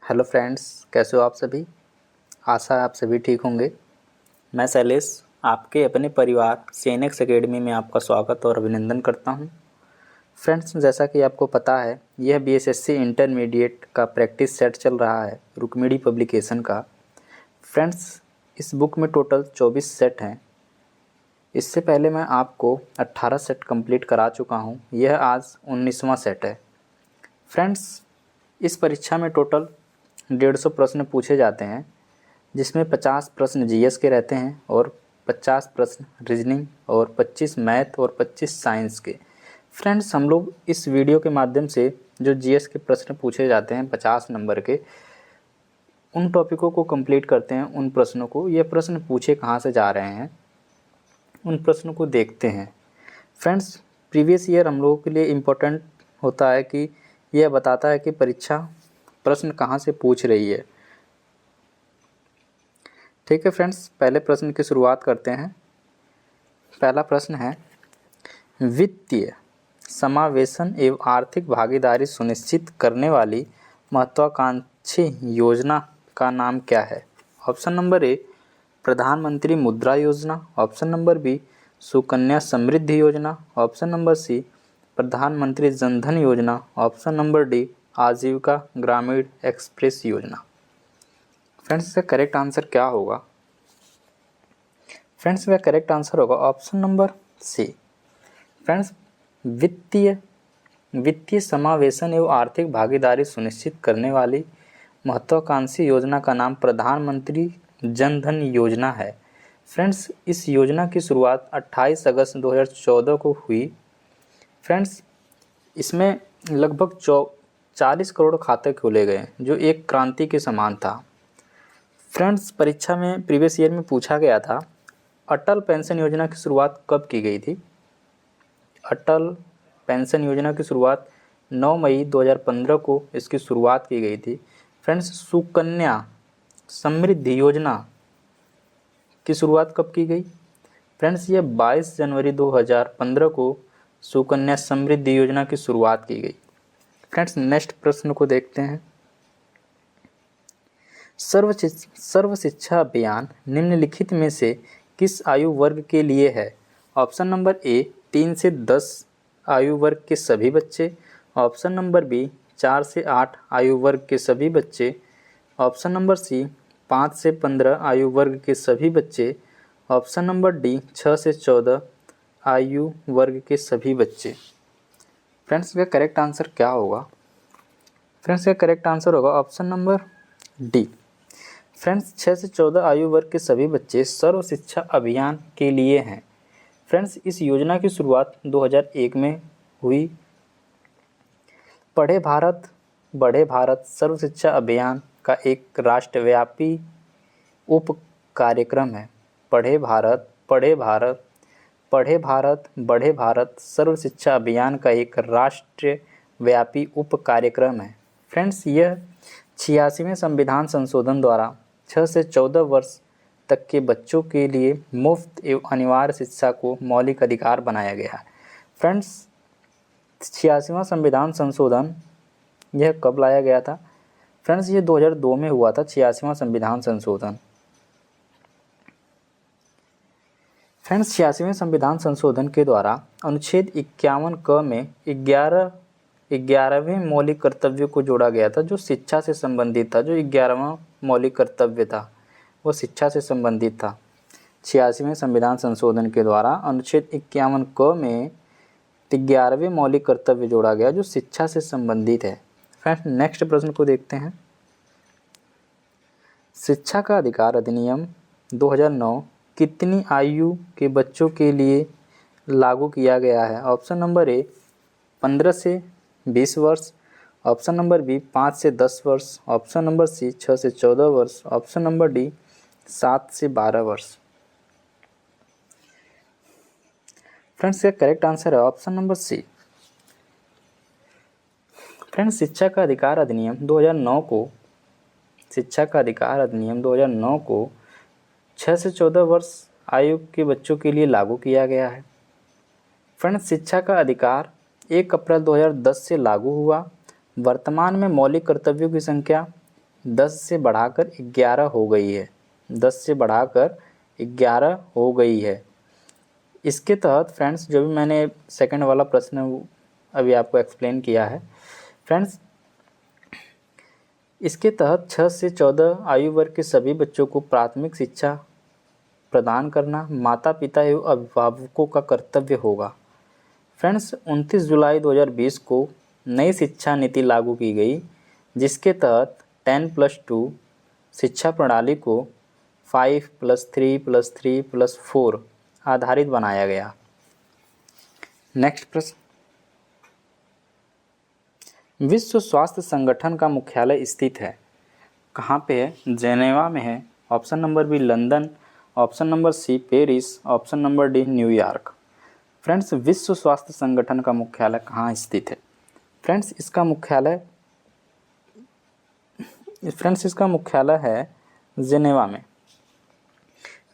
Hello friends, कैसे हो आप सभी। आशा है आप सभी ठीक होंगे। मैं शैलेश आपके अपने परिवार सीएनएक्स एकेडमी में आपका स्वागत और अभिनंदन करता हूं। फ्रेंड्स, जैसा कि आपको पता है, यह बीएसएससी इंटरमीडिएट का प्रैक्टिस सेट चल रहा है रुक्मिणी पब्लिकेशन का। फ्रेंड्स, इस बुक में टोटल 24 सेट हैं। इससे पहले मैं आपको 18 सेट कंप्लीट करा चुका हूं। यह आज 19वां सेट है। फ्रेंड्स, इस परीक्षा में टोटल 150 प्रश्न पूछे जाते हैं, जिसमें 50 प्रश्न जीएस के रहते हैं और 50 प्रश्न रीजनिंग और 25 मैथ और 25 साइंस के। फ्रेंड्स, हम लोग इस वीडियो के माध्यम से जो जीएस के प्रश्न पूछे जाते हैं 50 नंबर के, उन टॉपिकों को कंप्लीट करते हैं। उन प्रश्नों को, ये प्रश्न पूछे कहाँ से जा रहे हैं, उन प्रश्नों को देखते हैं। फ्रेंड्स, प्रीवियस ईयर हम लोगों के लिए इम्पोर्टेंट होता है कि यह बताता है कि परीक्षा प्रश्न कहाँ से पूछ रही है। ठीक है फ्रेंड्स, पहले प्रश्न की शुरुआत करते हैं। पहला प्रश्न है, वित्तीय समावेशन एवं आर्थिक भागीदारी सुनिश्चित करने वाली महत्वाकांक्षी योजना का नाम क्या है। ऑप्शन नंबर ए, प्रधानमंत्री मुद्रा योजना। Option number B, Sukanya Samriddhi योजना। ऑप्शन नंबर सी, प्रधानमंत्री जनधन योजना। ऑप्शन नंबर डी, आजीविका ग्रामीण एक्सप्रेस योजना। फ्रेंड्स, इसका करेक्ट आंसर क्या होगा। फ्रेंड्स, इसका करेक्ट आंसर होगा ऑप्शन नंबर सी। फ्रेंड्स, वित्तीय समावेशन एवं आर्थिक भागीदारी सुनिश्चित करने वाली महत्वाकांक्षी योजना का नाम प्रधानमंत्री जनधन योजना है। फ्रेंड्स, इस योजना की शुरुआत 28 अगस्त 2014 को हुई। फ्रेंड्स, इसमें लगभग 40 करोड़ खाते खोले गए, जो एक क्रांति के समान था। फ्रेंड्स, परीक्षा में प्रीवियस ईयर में पूछा गया था, अटल पेंशन योजना की शुरुआत कब की गई थी। अटल पेंशन योजना की शुरुआत 9 मई 2015 को इसकी शुरुआत की गई थी। फ्रेंड्स, सुकन्या समृद्धि योजना की शुरुआत कब की गई। फ्रेंड्स, ये 22 जनवरी 2015 को सुकन्या समृद्धि योजना की शुरुआत की गई। फ्रेंड्स, नेक्स्ट प्रश्न को देखते हैं। सर्व शिक्षा अभियान निम्नलिखित में से किस आयु वर्ग के लिए है। ऑप्शन नंबर ए, 3 से 10 आयु वर्ग के सभी बच्चे। ऑप्शन नंबर बी, 4 से 8 आयु वर्ग के सभी बच्चे। ऑप्शन नंबर सी, 5 से 15 आयु वर्ग के सभी बच्चे। ऑप्शन नंबर डी, 6 से 14 आयु वर्ग के सभी बच्चे। फ्रेंड्स, इसका करेक्ट आंसर क्या होगा। फ्रेंड्स, इसका करेक्ट आंसर होगा ऑप्शन नंबर डी। फ्रेंड्स, 6 से 14 आयु वर्ग के सभी बच्चे सर्व शिक्षा अभियान के लिए हैं। फ्रेंड्स, इस योजना की शुरुआत 2001 में हुई। पढ़े भारत बढ़े भारत सर्व शिक्षा अभियान का एक राष्ट्रव्यापी उप कार्यक्रम है। पढ़े भारत बढ़े भारत सर्व शिक्षा अभियान का एक राष्ट्रव्यापी उप कार्यक्रम है। फ्रेंड्स, यह 86वें संविधान संशोधन द्वारा 6 से 14 वर्ष तक के बच्चों के लिए मुफ्त एवं अनिवार्य शिक्षा को मौलिक अधिकार बनाया गया है। फ्रेंड्स, 86वां संविधान संशोधन यह कब लाया गया था। फ्रेंड्स, ये 2002 में हुआ था, 86वां संविधान संशोधन। फ्रेंड्स, 86वें संविधान संशोधन के द्वारा अनुच्छेद 51 क में 11वें मौलिक कर्तव्य को जोड़ा गया था, जो शिक्षा से संबंधित था। जो 11वां मौलिक कर्तव्य था वो शिक्षा से संबंधित था। 86वें संविधान संशोधन के द्वारा अनुच्छेद 51 क में 11वें मौलिक कर्तव्य जोड़ा गया, जो शिक्षा से संबंधित है। फ्रेंड्स, नेक्स्ट प्रश्न को देखते हैं। शिक्षा का अधिकार अधिनियम 2009 कितनी आयु के बच्चों के लिए लागू किया गया है। ऑप्शन नंबर ए, 15 से 20 वर्ष। ऑप्शन नंबर बी, 5 से 10 वर्ष। ऑप्शन नंबर सी, 6 से 14 वर्ष। ऑप्शन नंबर डी, 7 से 12 वर्ष। फ्रेंड्स, इसका करेक्ट आंसर है ऑप्शन नंबर सी। फ्रेंड्स, शिक्षा का अधिकार अधिनियम 2009 को 6 से 14 वर्ष आयु के बच्चों के लिए लागू किया गया है। फ्रेंड्स, शिक्षा का अधिकार 1 अप्रैल 2010 से लागू हुआ। वर्तमान में मौलिक कर्तव्यों की संख्या 10 से बढ़ाकर 11 हो गई है, 10 से बढ़ाकर 11 हो गई है। इसके तहत फ्रेंड्स जो भी मैंने सेकंड वाला प्रश्न अभी आपको एक्सप्लेन किया है फ्रेंड्स, इसके तहत 6 से 14 आयु वर्ग के सभी बच्चों को प्राथमिक शिक्षा प्रदान करना माता पिता एवं अभिभावकों का कर्तव्य होगा। फ्रेंड्स 29 जुलाई 2020 को नई शिक्षा नीति लागू की गई, जिसके तहत 10+2 शिक्षा प्रणाली को 5+3+3+4 आधारित बनाया गया। नेक्स्ट प्रश्न, विश्व स्वास्थ्य संगठन का मुख्यालय स्थित है कहाँ पे है? जेनेवा में है। Option number B London, option number C Paris, option number D New York. Friends विश्व स्वास्थ्य संगठन का मुख्यालय कहाँ स्थित है? फ्रेंड्स इसका मुख्यालय है जेनेवा में।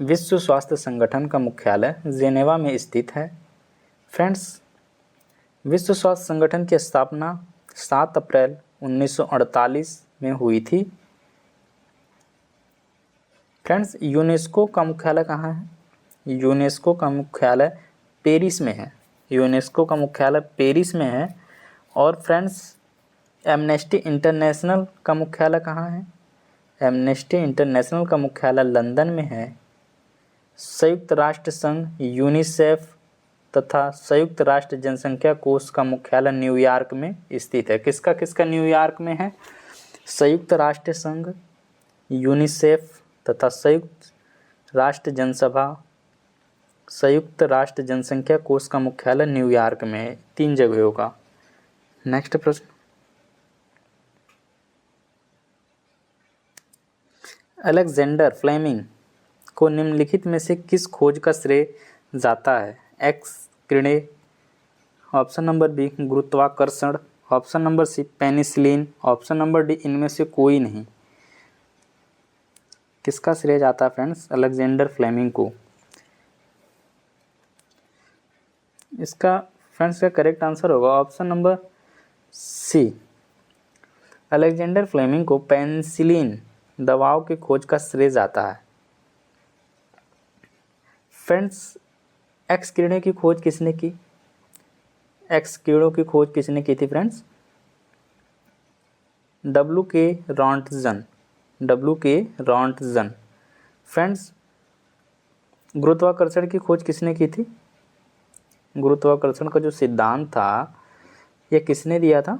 विश्व स्वास्थ्य संगठन का मुख्यालय जेनेवा में स्थित है। फ्रेंड्स विश्व स्वास्थ्य संगठन की स्थापना 7 अप्रैल 1948 में हुई थी। फ्रेंड्स यूनेस्को का मुख्यालय कहाँ है? यूनेस्को का मुख्यालय पेरिस में है। यूनेस्को का मुख्यालय पेरिस में है। और फ्रेंड्स एमनेस्टी इंटरनेशनल का मुख्यालय कहाँ है? एमनेस्टी इंटरनेशनल का मुख्यालय लंदन में है। संयुक्त राष्ट्र संघ यूनिसेफ तथा संयुक्त राष्ट्र जनसंख्या कोष का मुख्यालय न्यूयॉर्क में स्थित है। किसका किसका न्यूयॉर्क में है? संयुक्त राष्ट्र संघ, यूनिसेफ तथा संयुक्त राष्ट्र जनसंख्या कोष का मुख्यालय न्यूयॉर्क में है। 3 जगहों का। नेक्स्ट प्रश्न, अलेक्जेंडर फ्लेमिंग को निम्नलिखित में से किस खोज का श्रेय जाता है? एक्स किरणें, ऑप्शन नंबर बी गुरुत्वाकर्षण, option number C penicillin, option number D इनमें से कोई नहीं। किसका श्रेय जाता है फ्रेंड्स अलेक्जेंडर फ्लेमिंग को? इसका फ्रेंड्स का करेक्ट आंसर होगा option number C. Alexander Fleming को पेनिसिलिन दवाओं की खोज का श्रेय जाता है। फ्रेंड्स एक्स किरणें की खोज किसने की? एक्स किरणों की खोज किसने की थी फ्रेंड्स? W.K. रॉन्टजन। फ्रेंड्स गुरुत्वाकर्षण की खोज किसने की थी? गुरुत्वाकर्षण का जो सिद्धांत था यह किसने दिया था?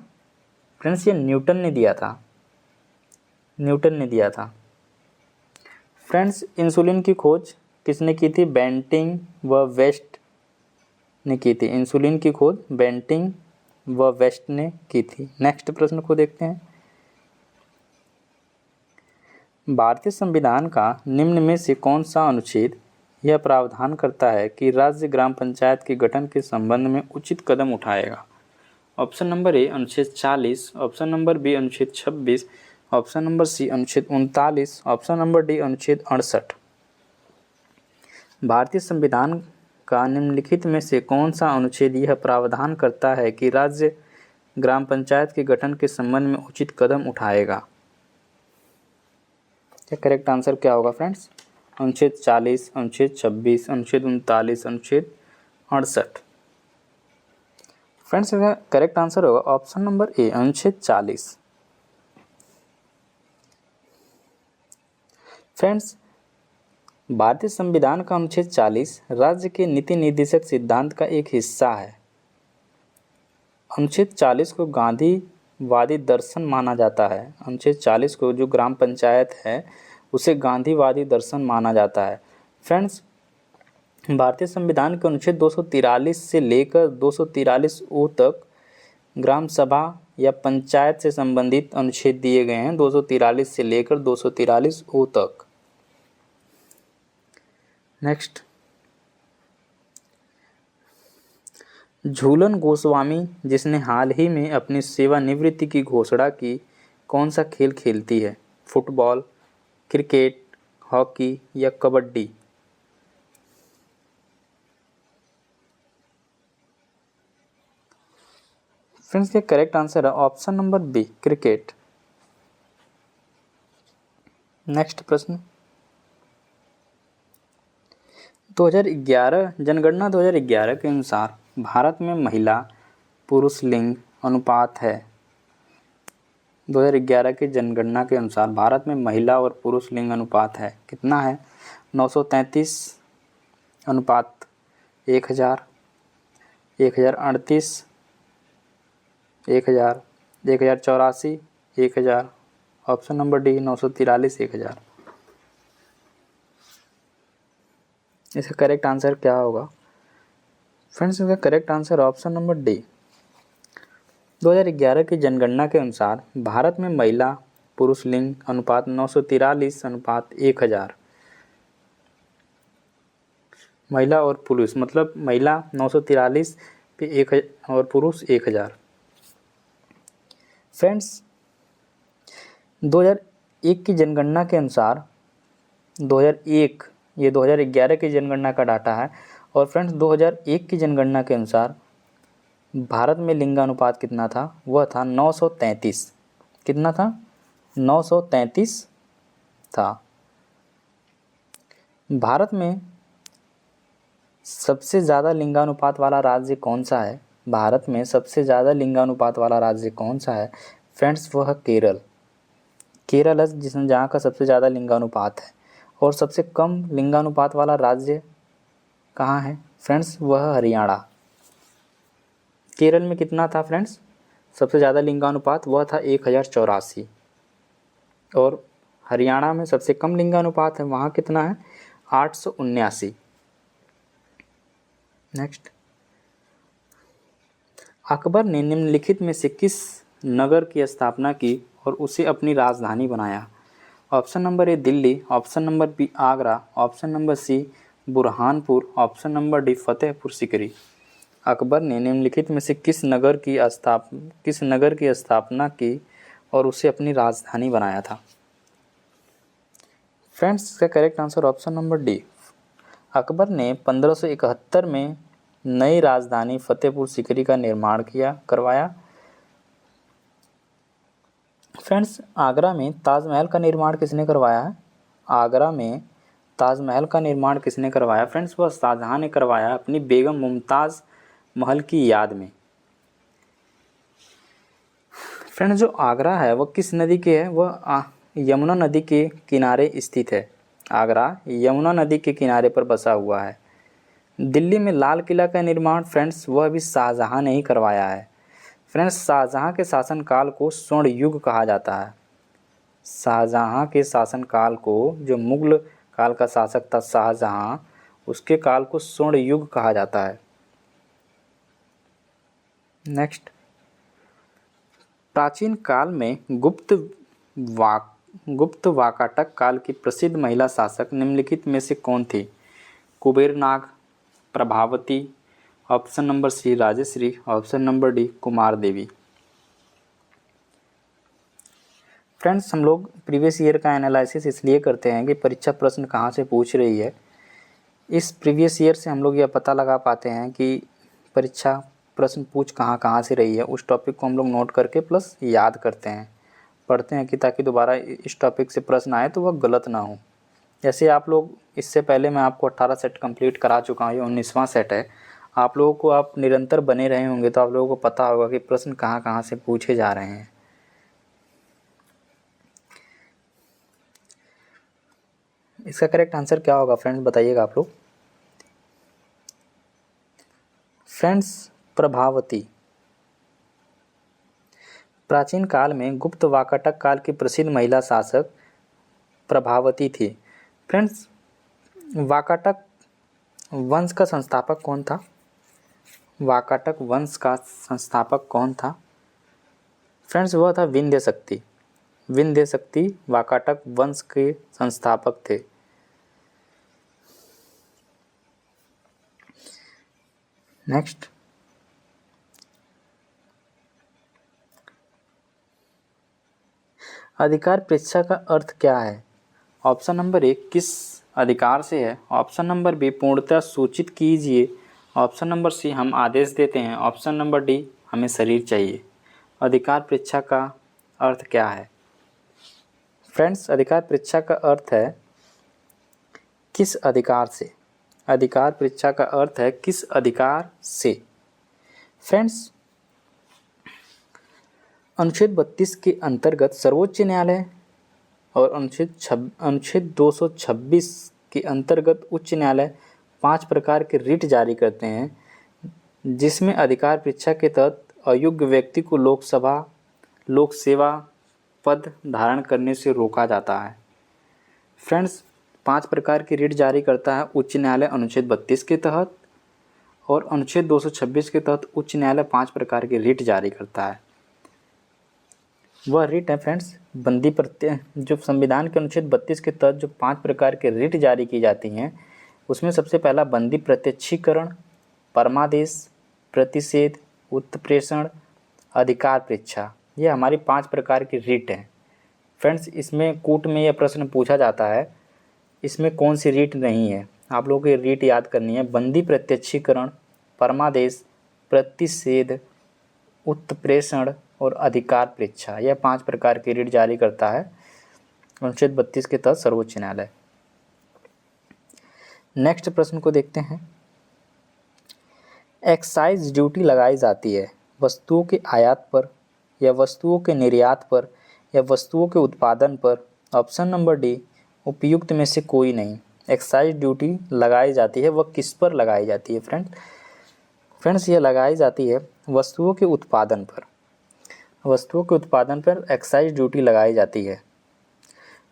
फ्रेंड्स ये न्यूटन ने दिया था। फ्रेंड्स इंसुलिन की खोज किसने की थी? बेंटिंग व वेस्ट ने की थी। इंसुलिन की खोज बेंटिंग व वेस्ट ने की थी। नेक्स्ट प्रश्न को देखते हैं। भारतीय संविधान का निम्न में से कौन सा अनुच्छेद यह प्रावधान करता है कि राज्य ग्राम पंचायत के गठन के संबंध में उचित कदम उठाएगा? ऑप्शन नंबर ए अनुच्छेद 40, ऑप्शन नंबर बी अनुच्छेद 26, ऑप्शन नंबर सी अनुच्छेद 39, ऑप्शन नंबर डी अनुच्छेद 68। भारतीय संविधान का निम्नलिखित में से कौन सा अनुच्छेद यह प्रावधान करता है कि राज्य ग्राम पंचायत के गठन के संबंध में उचित कदम उठाएगा? करेक्ट आंसर क्या होगा फ्रेंड्स? अनुच्छेद 40, अनुच्छेद 26, अनुच्छेद 39, अनुच्छेद 68। फ्रेंड्स इसका करेक्ट आंसर होगा ऑप्शन नंबर ए अनुच्छेद 40। फ्रेंड्स भारतीय संविधान का अनुच्छेद 40 राज्य के नीति निर्देशक सिद्धांत का एक हिस्सा है। अनुच्छेद 40 को गांधीवादी दर्शन माना जाता है। अनुच्छेद 40 को जो ग्राम पंचायत है उसे गांधीवादी दर्शन माना जाता है। फ्रेंड्स भारतीय संविधान के अनुच्छेद 243 से लेकर 243 ओ तक ग्राम सभा या पंचायत से संबंधित अनुच्छेद दिए गए हैं। 243 से लेकर 243 ओ तक। नेक्स्ट, झूलन गोस्वामी जिसने हाल ही में अपनी सेवानिवृत्ति की घोषणा की, कौन सा खेल खेलती है? फुटबॉल, क्रिकेट, हॉकी या कबड्डी? फ्रेंड्स ये करेक्ट आंसर है option number B cricket. Next प्रश्न, 2011 जनगणना 2011 के अनुसार भारत में महिला पुरुष लिंग अनुपात है। 2011 की जनगणना के अनुसार भारत में महिला और पुरुष लिंग अनुपात है, कितना है? 933 अनुपात 1000, 1038, 1000, 1084, 1000। Option number D 943, 1000। इसका करेक्ट आंसर क्या होगा? फ्रेंड्स, इसका correct answer option number D. 2011 की जनगणना के अनुसार भारत में महिला पुरुष लिंग अनुपात 943 अनुपात 1000। महिला और पुरुष मतलब महिला 943 पे 1 और पुरुष 1000। फ्रेंड्स, 2001 की जनगणना के अनुसार 2001, ये 2011 की जनगणना का डाटा है। और फ्रेंड्स, 2001 की जनगणना के अनुसार भारत में लिंगानुपात कितना था? वह था 933। कितना था? 933 था। भारत में सबसे ज़्यादा लिंगानुपात वाला राज्य कौन सा है? भारत में सबसे ज़्यादा लिंगानुपात वाला राज्य कौन सा है? फ्रेंड्स, वह केरल। केरल है जिसमें जहाँ का सबसे ज़्यादा लिंगानुपात है। और सबसे कम लिंगानुपात वाला राज्य कहाँ है? फ्रेंड्स, वह हरियाणा। केरल में कितना था फ्रेंड्स सबसे ज़्यादा लिंगानुपात? वह था 1084। और हरियाणा में सबसे कम लिंगानुपात है, वहाँ कितना है? 879। नेक्स्ट, अकबर ने निम्नलिखित में से किस नगर की स्थापना की और उसे अपनी राजधानी बनाया? Option number A Delhi, option number B Agra, option number C Burhanpur, option number D Fatehpur Sikri. Akbar ने निम्नलिखित में से किस नगर की स्थापना की और उसे अपनी राजधानी बनाया था? फ्रेंड्स, इसका correct answer option number D. Akbar ने 1571 में नई राजधानी फतेहपुर सीकरी का निर्माण करवाया। फ्रेंड्स, आगरा में ताजमहल का निर्माण किसने करवाया है? आगरा में ताजमहल का निर्माण किसने करवाया? फ्रेंड्स, वह शाहजहां ने करवाया अपनी बेगम मुमताज़ महल की याद में। फ्रेंड्स, जो आगरा है वह किस नदी के है? वह यमुना नदी के किनारे स्थित है। आगरा यमुना नदी के किनारे पर बसा हुआ है। दिल्ली में लाल किला का निर्माण फ्रेंड्स वह भी शाहजहां ने ही करवाया है। फ्रेंड्स, शाहजहां के शासनकाल को स्वर्ण युग कहा जाता है। शाहजहां के शासनकाल को, जो मुगल काल का शासक था शाहजहां, उसके काल को स्वर्ण युग कहा जाता है। नेक्स्ट, प्राचीन काल में गुप्त वाकाटक काल की प्रसिद्ध महिला शासक निम्नलिखित में से कौन थी? Kubernag, Prabhavati, option number C Rajshri, option number D Kumar Devi. Friends, हम लोग प्रीवियस ईयर का एनालिसिस इसलिए करते हैं कि परीक्षा प्रश्न कहाँ से पूछ रही है। इस प्रीवियस ईयर से हम लोग यह पता लगा पाते हैं कि परीक्षा प्रश्न पूछ कहाँ से रही है। उस टॉपिक को हम लोग नोट करके प्लस याद करते हैं, पढ़ते हैं कि ताकि दोबारा इस टॉपिक से प्रश्न आए तो वह गलत ना हो। जैसे आप लोग इससे पहले मैं आपको 18 सेट कंप्लीट करा चुका हूँ, ये 19वां सेट है। आप लोगों को आप निरंतर बने रहे होंगे तो आप लोगों को पता होगा कि प्रश्न कहाँ से पूछे जा रहे हैं। इसका करेक्ट आंसर क्या होगा फ्रेंड्स, बताइएगा आप लोग। फ्रेंड्स, प्रभावती। प्राचीन काल में गुप्त वाकाटक काल की प्रसिद्ध महिला शासक प्रभावती थी। फ्रेंड्स, वाकाटक वंश का संस्थापक कौन था? वाकाटक वंश का संस्थापक कौन था? फ्रेंड्स, वह था विंध्य शक्ति। विंध्य शक्ति वाकाटक वंश के संस्थापक थे। नेक्स्ट, अधिकार परीक्षा का अर्थ क्या है? ऑप्शन नंबर ए किस अधिकार से है, ऑप्शन नंबर बी पूर्णतः सूचित कीजिए, ऑप्शन नंबर सी हम आदेश देते हैं, ऑप्शन नंबर डी हमें शरीर चाहिए। अधिकार परीक्षा का अर्थ क्या है? फ्रेंड्स, अधिकार परीक्षा का अर्थ है किस अधिकार से। अधिकार परीक्षा का अर्थ है किस अधिकार से। फ्रेंड्स, अनुच्छेद 32 के अंतर्गत सर्वोच्च न्यायालय और अनुच्छेद 226 के अंतर्गत उच्च न्यायालय 5 प्रकार के रिट जारी करते हैं, जिसमें अधिकार परीक्षा के तहत अयोग्य व्यक्ति को लोक सेवा पद धारण करने से रोका जाता है। फ्रेंड्स, 5 प्रकार की रिट जारी करता है उच्च न्यायालय अनुच्छेद 32 के तहत, और अनुच्छेद 226 के तहत उच्च न्यायालय 5 प्रकार की रिट जारी करता है। वह रिट है फ्रेंड्स बंदी जो संविधान के अनुच्छेद 32 के तहत जो 5 प्रकार के रिट जारी की जाती हैं, उसमें सबसे पहला बंदी प्रत्यक्षीकरण, परमादेश, प्रतिषेध, उत्प्रेषण, अधिकार परीक्षा। ये हमारी 5 प्रकार की रिट हैं। फ्रेंड्स, इसमें कोर्ट में यह प्रश्न पूछा जाता है, इसमें कौन सी रिट नहीं है। आप लोगों को ये रिट याद करनी है। बंदी प्रत्यक्षीकरण, परमादेश, प्रतिषेध, उत्प्रेषण और अधिकार परीक्षा, यह 5 प्रकार की रिट जारी करता है अनुच्छेद 32 के तहत सर्वोच्च न्यायालय। नेक्स्ट प्रश्न को देखते हैं। एक्साइज ड्यूटी लगाई जाती है वस्तुओं के आयात पर या वस्तुओं के निर्यात पर या वस्तुओं के उत्पादन पर। ऑप्शन नंबर डी उपयुक्त में से कोई नहीं। एक्साइज ड्यूटी लगाई जाती है, वह किस पर लगाई जाती है फ्रेंड्स, यह लगाई जाती है वस्तुओं के उत्पादन पर। वस्तुओं के उत्पादन पर एक्साइज ड्यूटी लगाई जाती है।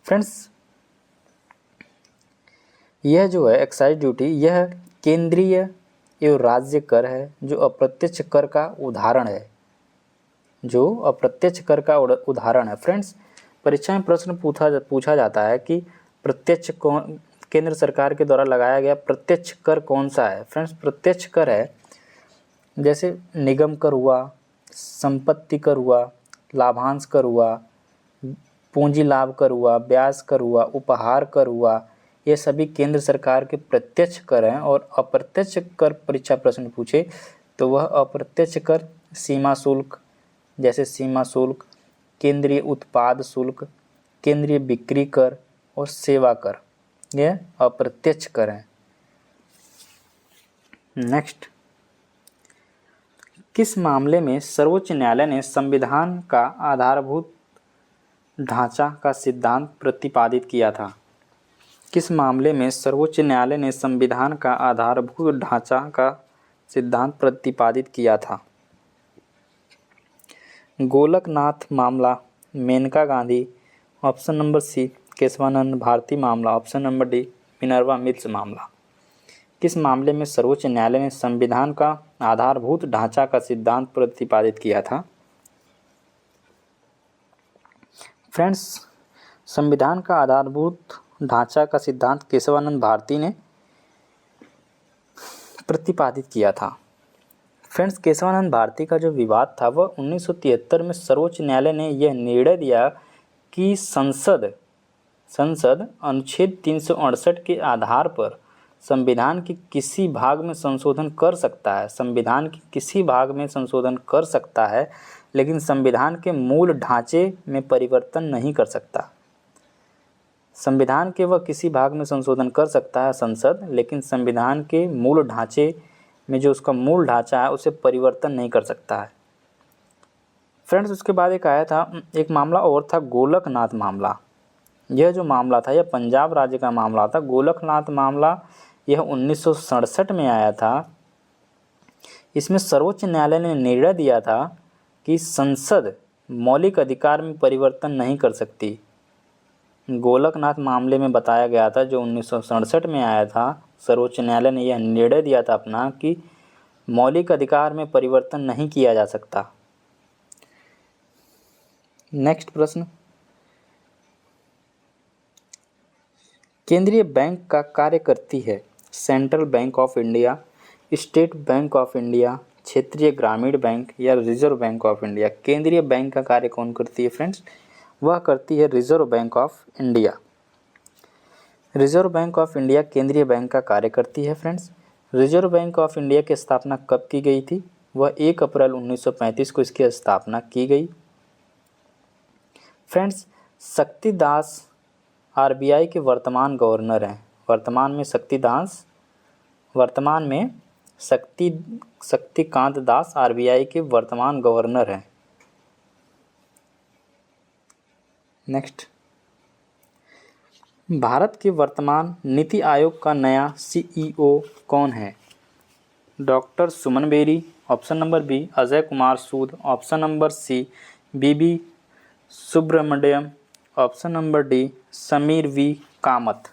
फ्रेंड्स, यह जो है एक्साइज ड्यूटी, यह केंद्रीय एवं राज्य कर है जो अप्रत्यक्ष कर का उदाहरण है। जो अप्रत्यक्ष कर का उदाहरण है। फ्रेंड्स, परीक्षा में प्रश्न पूछा जाता है कि प्रत्यक्ष केंद्र सरकार के द्वारा लगाया गया प्रत्यक्ष कर कौन सा है। फ्रेंड्स, प्रत्यक्ष कर है जैसे निगम कर हुआ, संपत्ति कर हुआ, लाभांश कर हुआ, पूंजी लाभ कर हुआ, ब्याज कर हुआ, उपहार कर हुआ। ये सभी केंद्र सरकार के प्रत्यक्ष कर हैं। और अप्रत्यक्ष कर परीक्षा प्रश्न पूछे तो वह अप्रत्यक्ष कर सीमा शुल्क, जैसे सीमा शुल्क, केंद्रीय उत्पाद शुल्क, केंद्रीय बिक्री कर और सेवा कर, यह अप्रत्यक्ष कर हैं। नेक्स्ट, किस मामले में सर्वोच्च न्यायालय ने संविधान का आधारभूत ढांचा का सिद्धांत प्रतिपादित किया था? किस मामले में सर्वोच्च न्यायालय ने संविधान का आधारभूत ढांचा का सिद्धांत प्रतिपादित किया था? गोलकनाथ मामला, Maneka Gandhi, option number C Keshavananda Bharati मामला, option number D Minerva Mills मामला। किस मामले में सर्वोच्च न्यायालय ने संविधान का आधारभूत ढांचा का सिद्धांत प्रतिपादित किया था? फ्रेंड्स, संविधान का आधारभूत ढांचा का सिद्धांत केशवानंद भारती ने प्रतिपादित किया था। फ्रेंड्स, केशवानंद भारती का जो विवाद था वह 1973 में सर्वोच्च न्यायालय ने यह निर्णय दिया कि संसद अनुच्छेद 368 के आधार पर संविधान के किसी भाग में संशोधन कर सकता है। संविधान के किसी भाग में संशोधन कर सकता है, लेकिन संविधान के मूल ढांचे में परिवर्तन नहीं कर सकता। संविधान के वह किसी भाग में संशोधन कर सकता है संसद, लेकिन संविधान के मूल ढांचे में जो उसका मूल ढांचा है उसे परिवर्तन नहीं कर सकता है। फ्रेंड्स, उसके बाद एक मामला और था गोलकनाथ मामला। यह जो मामला था यह पंजाब राज्य का मामला था। गोलकनाथ मामला यह 1967 में आया था। इसमें सर्वोच्च न्यायालय ने निर्णय दिया था कि संसद मौलिक अधिकार में परिवर्तन नहीं कर सकती। गोलकनाथ मामले में बताया गया था, जो 1967 में आया था, सर्वोच्च न्यायालय ने यह निर्णय दिया था अपना कि मौलिक अधिकार में परिवर्तन नहीं किया जा सकता। नेक्स्ट प्रश्न, केंद्रीय बैंक का कार्य करती है central bank of India, state bank of India, क्षेत्रीय ग्रामीण बैंक या रिजर्व बैंक ऑफ इंडिया? केंद्रीय बैंक का कार्य कौन करती है फ्रेंड्स? वह करती है reserve bank of India. Reserve bank of India केंद्रीय बैंक का कार्य करती है। Friends, reserve bank of India की स्थापना कब की गई थी? वह 1 अप्रैल 1935 को इसकी स्थापना की गई। फ्रेंड्स, शक्तिदास आरबीआई के वर्तमान गवर्नर हैं। वर्तमान में शक्तिकांत दास आरबीआई के वर्तमान गवर्नर हैं। नेक्स्ट, भारत के वर्तमान नीति आयोग का नया सीईओ कौन है? Doctor Suman Beri, option number B Ajay Kumar Sood, option number C BB Subramaniam, option number D Sameer V Kamath.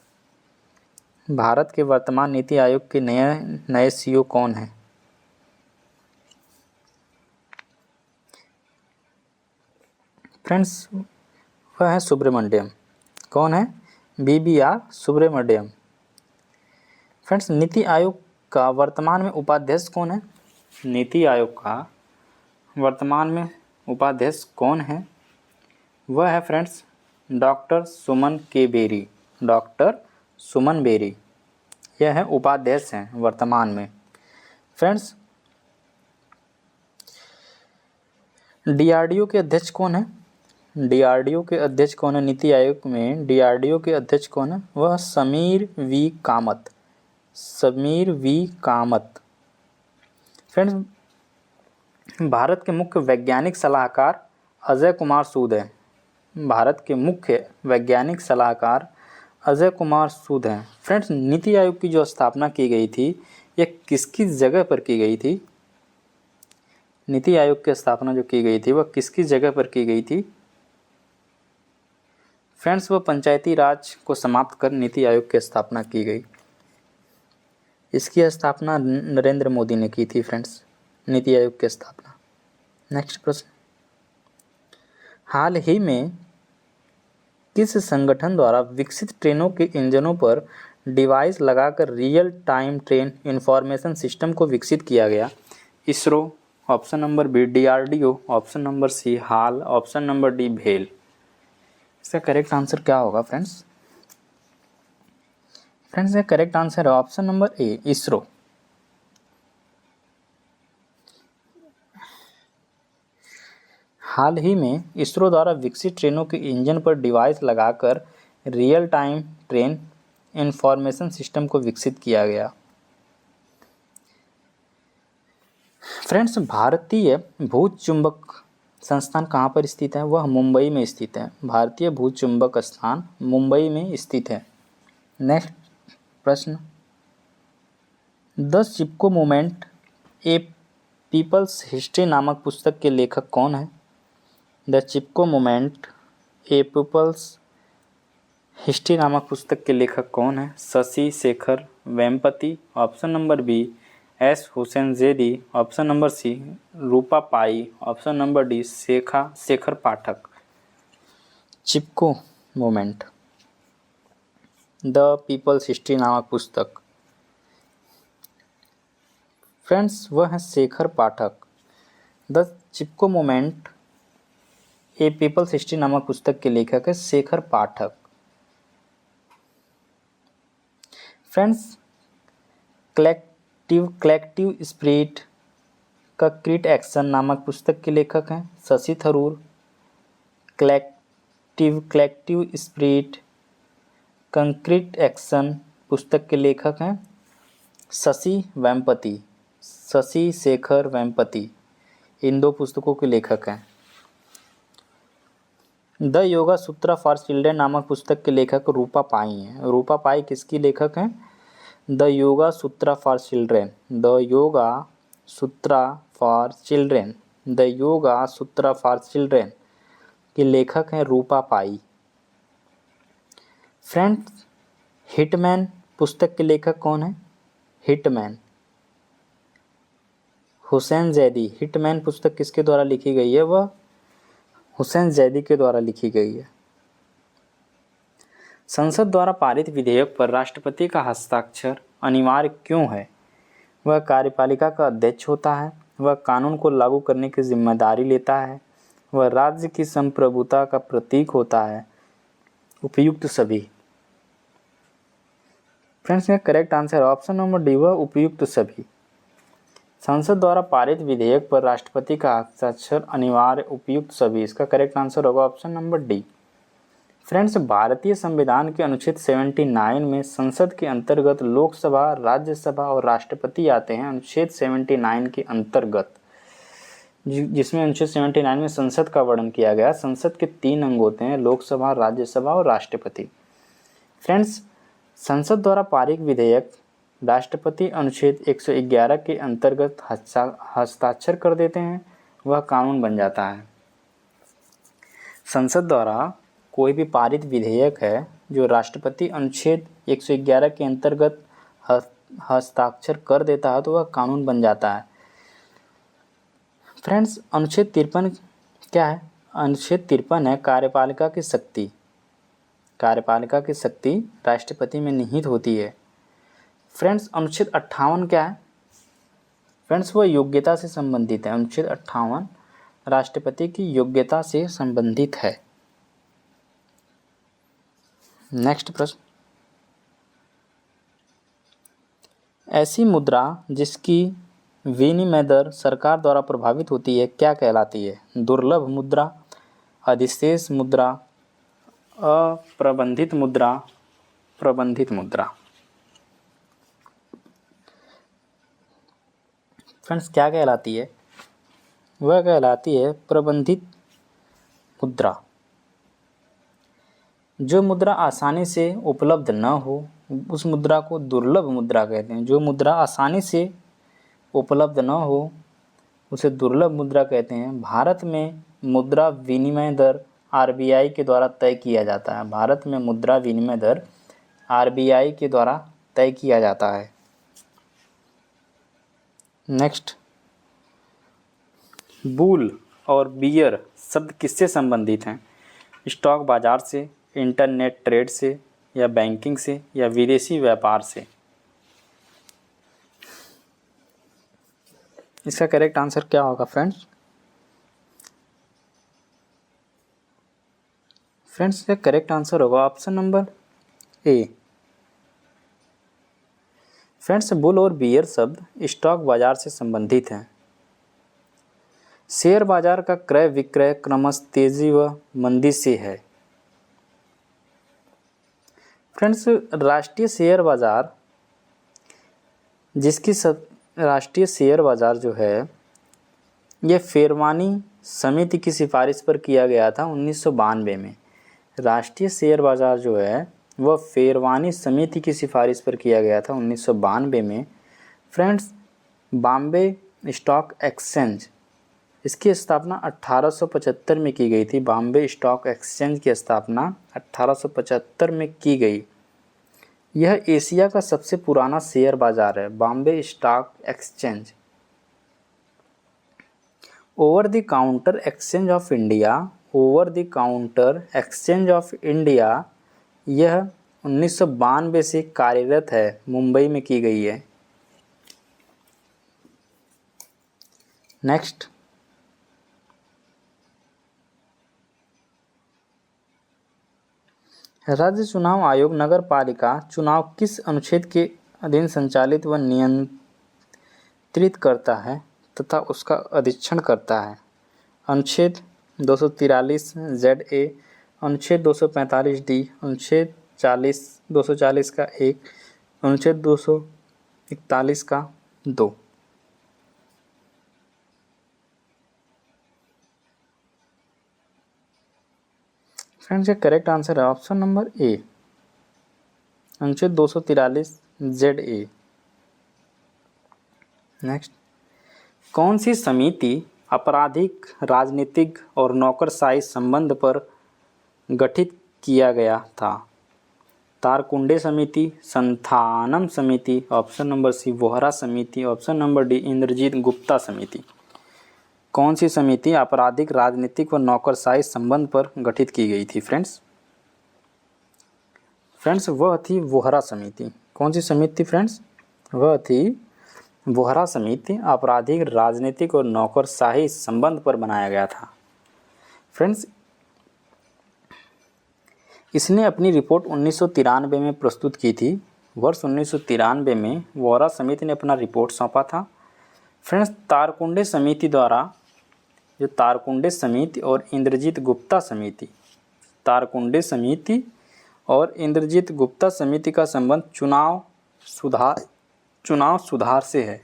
Bharat के वर्तमान नीति आयोग के नए सीईओ कौन हैं? फ्रेंड्स, वह है सुब्रमण्यम। कौन है? बीबीआर सुब्रमण्यम। फ्रेंड्स, नीति आयोग का वर्तमान में उपाध्यक्ष कौन है? नीति आयोग का वर्तमान में उपाध्यक्ष कौन है? वह है फ्रेंड्स डॉक्टर सुमन के बेरी। डॉक्टर सुमन बेरी यह है उपाध्यक्ष हैं वर्तमान में। फ्रेंड्स, डीआरडीओ के अध्यक्ष कौन है? डीआरडीओ के अध्यक्ष कौन है? नीति आयोग में डीआरडीओ के अध्यक्ष कौन है? वह Sameer V Kamath. Sameer V Kamath. Friends, Bharat के मुख्य वैज्ञानिक सलाहकार अजय कुमार सूद हैं। भारत के मुख्य वैज्ञानिक सलाहकार अजय कुमार सूद हैं। फ्रेंड्स, नीति आयोग की जो स्थापना की गई थी यह किसकी जगह पर की गई थी? नीति आयोग की स्थापना जो की गई थी वह किसकी जगह पर की गई थी? फ्रेंड्स, वह पंचायती राज को समाप्त कर नीति आयोग की स्थापना की गई। इसकी स्थापना नरेंद्र मोदी ने की थी। फ्रेंड्स, नीति आयोग की स्थापना। नेक्स्ट प्रश्न, हाल ही में किस संगठन द्वारा विकसित ट्रेनों के इंजनों पर डिवाइस लगाकर real time train information system को विकसित किया गया? ISRO, option number B DRDO, option number C HAL, option number D भेल। इसका करेक्ट आंसर क्या होगा फ्रेंड्स? फ्रेंड्स, ये करेक्ट आंसर है ऑप्शन नंबर ए इसरो। हाल ही में इसरो द्वारा विकसित ट्रेनों के इंजन पर डिवाइस लगाकर real time train information system को विकसित किया गया। फ्रेंड्स, भारतीय भूचुंबक संस्थान कहाँ पर स्थित है? वह मुंबई में स्थित है। भारतीय भूचुंबक संस्थान मुंबई में स्थित है। नेक्स्ट प्रश्न, the Chipko movement a people's history नामक पुस्तक के लेखक कौन है? The Chipko movement a people's history नामक पुस्तक के लेखक कौन है? Shashi Shekhar Vempati, option number B S Hussain Zaidi, option number C Rupa Pai, option number D Shekhar Pathak. Chipko movement the people's history नामक पुस्तक। फ्रेंड्स, वह है Shekhar Pathak. The Chipko movement a people's history नामक पुस्तक के लेखक है Shekhar Pathak. Friends, collective spirit concrete action नामक पुस्तक के लेखक हैं Shashi Tharoor. Collective spirit concrete action पुस्तक के लेखक हैं शशि वेम्पति, शशि शेखर वेम्पति। इन दो पुस्तकों के लेखक हैं। The yoga Sutra for children नामक पुस्तक के लेखक रूपा पाई हैं। रूपा पाई किसकी लेखक हैं? The yoga Sutra for children. The yoga Sutra for children. The yoga Sutra for children के लेखक हैं रूपा पाई। फ्रेंड्स, हिटमैन पुस्तक के लेखक कौन है? हिटमैन हुसैन जैदी। हिटमैन पुस्तक किसके द्वारा लिखी गई है? वह हुसैन जैदी के द्वारा लिखी गई है। संसद द्वारा पारित विधेयक पर राष्ट्रपति का हस्ताक्षर अनिवार्य क्यों है? वह कार्यपालिका का अध्यक्ष होता है, वह कानून को लागू करने की जिम्मेदारी लेता है, वह राज्य की संप्रभुता का प्रतीक होता है, उपयुक्त सभी। फ्रेंड्स, ये correct answer option number D वह उपयुक्त सभी। संसद द्वारा पारित विधेयक पर राष्ट्रपति का हस्ताक्षर अनिवार्य, उपयुक्त सभी। इसका करेक्ट आंसर होगा ऑप्शन नंबर डी। फ्रेंड्स, भारतीय संविधान के अनुच्छेद 79 में संसद के अंतर्गत लोकसभा, राज्यसभा और राष्ट्रपति आते हैं। अनुच्छेद 79 के अंतर्गत, जिसमें अनुच्छेद 79 में संसद का वर्णन किया गया। संसद के 3 अंग होते हैं, लोकसभा, राज्यसभा और राष्ट्रपति। फ्रेंड्स, संसद द्वारा पारित विधेयक राष्ट्रपति अनुच्छेद 111 के अंतर्गत हस्ताक्षर कर देते हैं, वह कानून बन जाता है। संसद द्वारा कोई भी पारित विधेयक है जो राष्ट्रपति अनुच्छेद 111 के अंतर्गत हस्ताक्षर कर देता है तो वह कानून बन जाता है। फ्रेंड्स, अनुच्छेद 53 क्या है? अनुच्छेद 53 है कार्यपालिका की शक्ति। कार्यपालिका की शक्ति राष्ट्रपति में निहित होती है। फ्रेंड्स, अनुच्छेद 58 क्या है? फ्रेंड्स, वह योग्यता से संबंधित है। अनुच्छेद 58 राष्ट्रपति की योग्यता से संबंधित है। नेक्स्ट प्रश्न, ऐसी मुद्रा जिसकी विनिमय दर सरकार द्वारा प्रभावित होती है क्या कहलाती है? दुर्लभ मुद्रा, अधिशेष मुद्रा, अप्रबंधित मुद्रा, प्रबंधित मुद्रा। फ्रेंड्स, क्या कहलाती है? वह कहलाती है प्रबंधित मुद्रा। जो मुद्रा आसानी से उपलब्ध न हो उस मुद्रा को दुर्लभ मुद्रा कहते हैं। जो मुद्रा आसानी से उपलब्ध न हो उसे दुर्लभ मुद्रा कहते हैं। भारत में मुद्रा विनिमय दर आरबीआई के द्वारा तय किया जाता है। भारत में मुद्रा विनिमय दर आरबीआई के द्वारा तय किया जाता है। नेक्स्ट, बुल और बियर शब्द किससे संबंधित हैं? स्टॉक बाजार से, इंटरनेट ट्रेड से, या बैंकिंग से, या विदेशी व्यापार से? इसका करेक्ट आंसर क्या होगा फ्रेंड्स? फ्रेंड्स, इसका करेक्ट आंसर होगा ऑप्शन नंबर ए। फ्रेंड्स, बुल और बियर शब्द स्टॉक बाजार से संबंधित हैं। शेयर बाजार का क्रय विक्रय क्रमश तेजी व मंदी से है। फ्रेंड्स, राष्ट्रीय शेयर बाजार राष्ट्रीय शेयर बाजार जो है ये फेरवानी समिति की सिफारिश पर किया गया था 1992 में। राष्ट्रीय शेयर बाजार जो है वह फेरवानी समिति की सिफारिश पर किया गया था 1992 में। फ्रेंड्स, बॉम्बे स्टॉक एक्सचेंज, इसकी स्थापना 1875 में की गई थी। बॉम्बे स्टॉक एक्सचेंज की स्थापना 1875 में की गई। यह एशिया का सबसे पुराना शेयर बाजार है, Bombay stock exchange. Over the counter exchange of India, over the counter exchange of India, यह 1992 से कार्यरत है, मुंबई में की गई है। नेक्स्ट, राज्य चुनाव आयोग नगर पालिका चुनाव किस अनुच्छेद के अधीन संचालित व नियंत्रित करता है तथा उसका अधीक्षण करता है? अनुच्छेद 243 ZA, अनुच्छेद 245 D, अनुच्छेद 240 का 1, अनुच्छेद 241 का 2। फ्रेंड्स, ये करेक्ट आंसर है ऑप्शन नंबर ए, अनुच्छेद 243 ZA। नेक्स्ट, कौन सी समिति आपराधिक, राजनीतिक और नौकरशाही संबंध पर गठित किया गया था? तारकुंडे समिति, संथानम समिति, ऑप्शन नंबर सी वोहरा समिति, option number D Indrajit Gupta समिति। कौन सी समिति आपराधिक, राजनीतिक व नौकरशाही संबंध पर गठित की गई थी फ्रेंड्स? फ्रेंड्स, वह थी वोहरा समिति। कौन सी समिति थी फ्रेंड्स? वह थी वोहरा समिति। आपराधिक, राजनीतिक और नौकरशाही संबंध पर बनाया गया था। फ्रेंड्स, इसने अपनी रिपोर्ट 1993 में प्रस्तुत की थी। वर्ष 1993 में वोहरा समिति ने अपना रिपोर्ट सौंपा था। फ्रेंड्स, तारकुंडे समिति द्वारा, जो तारकुंडे समिति और इंद्रजीत गुप्ता समिति, तारकुंडे समिति और इंद्रजीत गुप्ता समिति का संबंध चुनाव सुधार से है।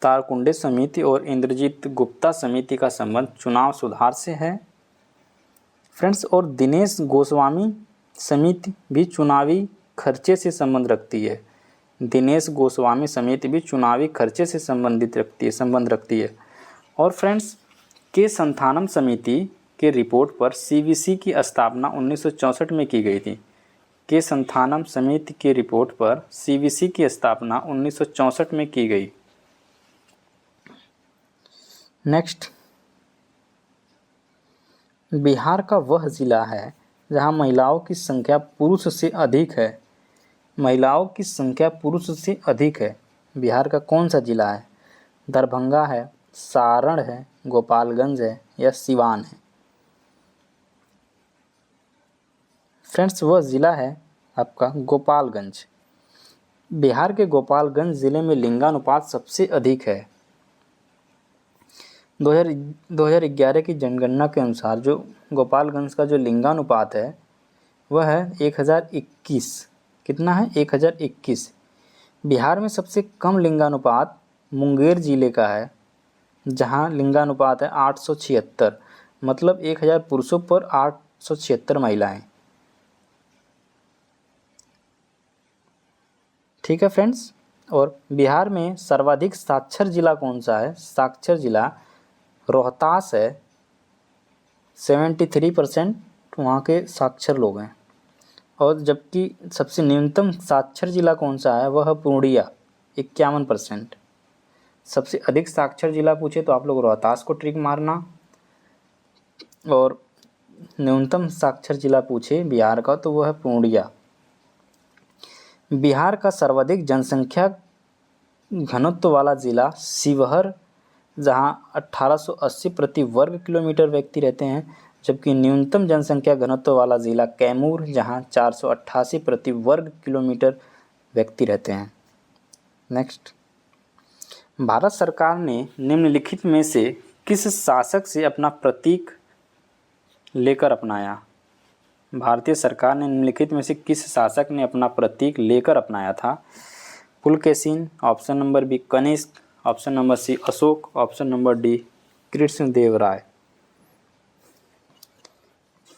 तारकुंडे समिति और इंद्रजीत गुप्ता समिति का संबंध चुनाव सुधार से है फ्रेंड्स। और दिनेश गोस्वामी समिति भी चुनावी खर्चे से संबंध रखती है। दिनेश गोस्वामी समिति भी चुनावी खर्चे से संबंध रखती है। और फ्रेंड्स, के संथानम समिति के रिपोर्ट पर सीवीसी की स्थापना 1964 में की गई थी। के संथानम समिति के रिपोर्ट पर सीवीसी की स्थापना 1964 में की गई। नेक्स्ट, बिहार का वह जिला है जहां महिलाओं की संख्या पुरुष से अधिक है। महिलाओं की संख्या पुरुष से अधिक है। बिहार का कौन सा जिला है? दरभंगा है, सारण है, गोपालगंज है या सिवान है? फ्रेंड्स, वह ज़िला है आपका गोपालगंज। बिहार के गोपालगंज ज़िले में लिंगानुपात सबसे अधिक है। 2011 की जनगणना के अनुसार जो गोपालगंज का जो लिंगानुपात है वह है 1021। कितना है? 1021। बिहार में सबसे कम लिंगानुपात मुंगेर ज़िले का है, जहां लिंगानुपात है 876। मतलब 1000 पुरुषों पर 876 महिलाएं। ठीक है फ्रेंड्स। और बिहार में सर्वाधिक साक्षर जिला कौन सा है? साक्षर जिला रोहतास है। 73% वहाँ के साक्षर लोग हैं। और जबकि सबसे न्यूनतम साक्षर जिला कौन सा है? वह है पूर्णिया, 51%। सबसे अधिक साक्षर जिला पूछे तो आप लोग रोहतास को ट्रिक मारना, और न्यूनतम साक्षर जिला पूछे बिहार का तो वह है पूर्णिया। बिहार का सर्वाधिक जनसंख्या घनत्व वाला जिला शिवहर, जहां 1880 प्रति वर्ग किलोमीटर व्यक्ति रहते हैं, जबकि न्यूनतम जनसंख्या घनत्व वाला जिला कैमूर, जहां 488 प्रति वर्ग किलोमीटर व्यक्ति रहते हैं। नेक्स्ट, भारत सरकार ने निम्नलिखित में से किस शासक से अपना प्रतीक लेकर अपनाया? भारतीय सरकार ने निम्नलिखित में से किस शासक ने अपना प्रतीक लेकर अपनाया था? Pulakeshin, option number B Kanishka, option number C Ashoka, option number D Krishnadevaraya.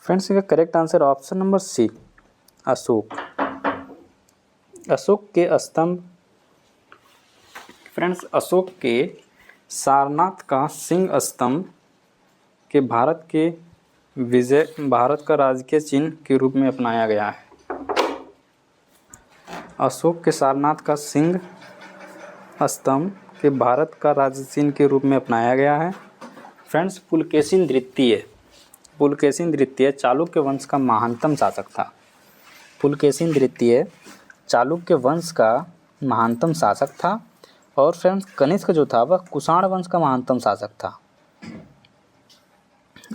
Friends, इसका correct answer option number C Ashoka. Ashoka के स्तंभ, फ्रेंड्स, अशोक के सारनाथ का सिंह स्तंभ के भारत का राजकीय चिन्ह के रूप में अपनाया गया है। अशोक के सारनाथ का सिंह स्तंभ के भारत का राज्य चिन्ह के रूप में अपनाया गया है। फ्रेंड्स, पुलकेशिन द्वितीय चालुक्य वंश का महानतम शासक था। पुलकेशिन द्वितीय चालुक्य वंश का महानतम शासक था। और फ्रेंड्स, कनिष्क जो था वह कुषाण वंश का महानतम शासक था।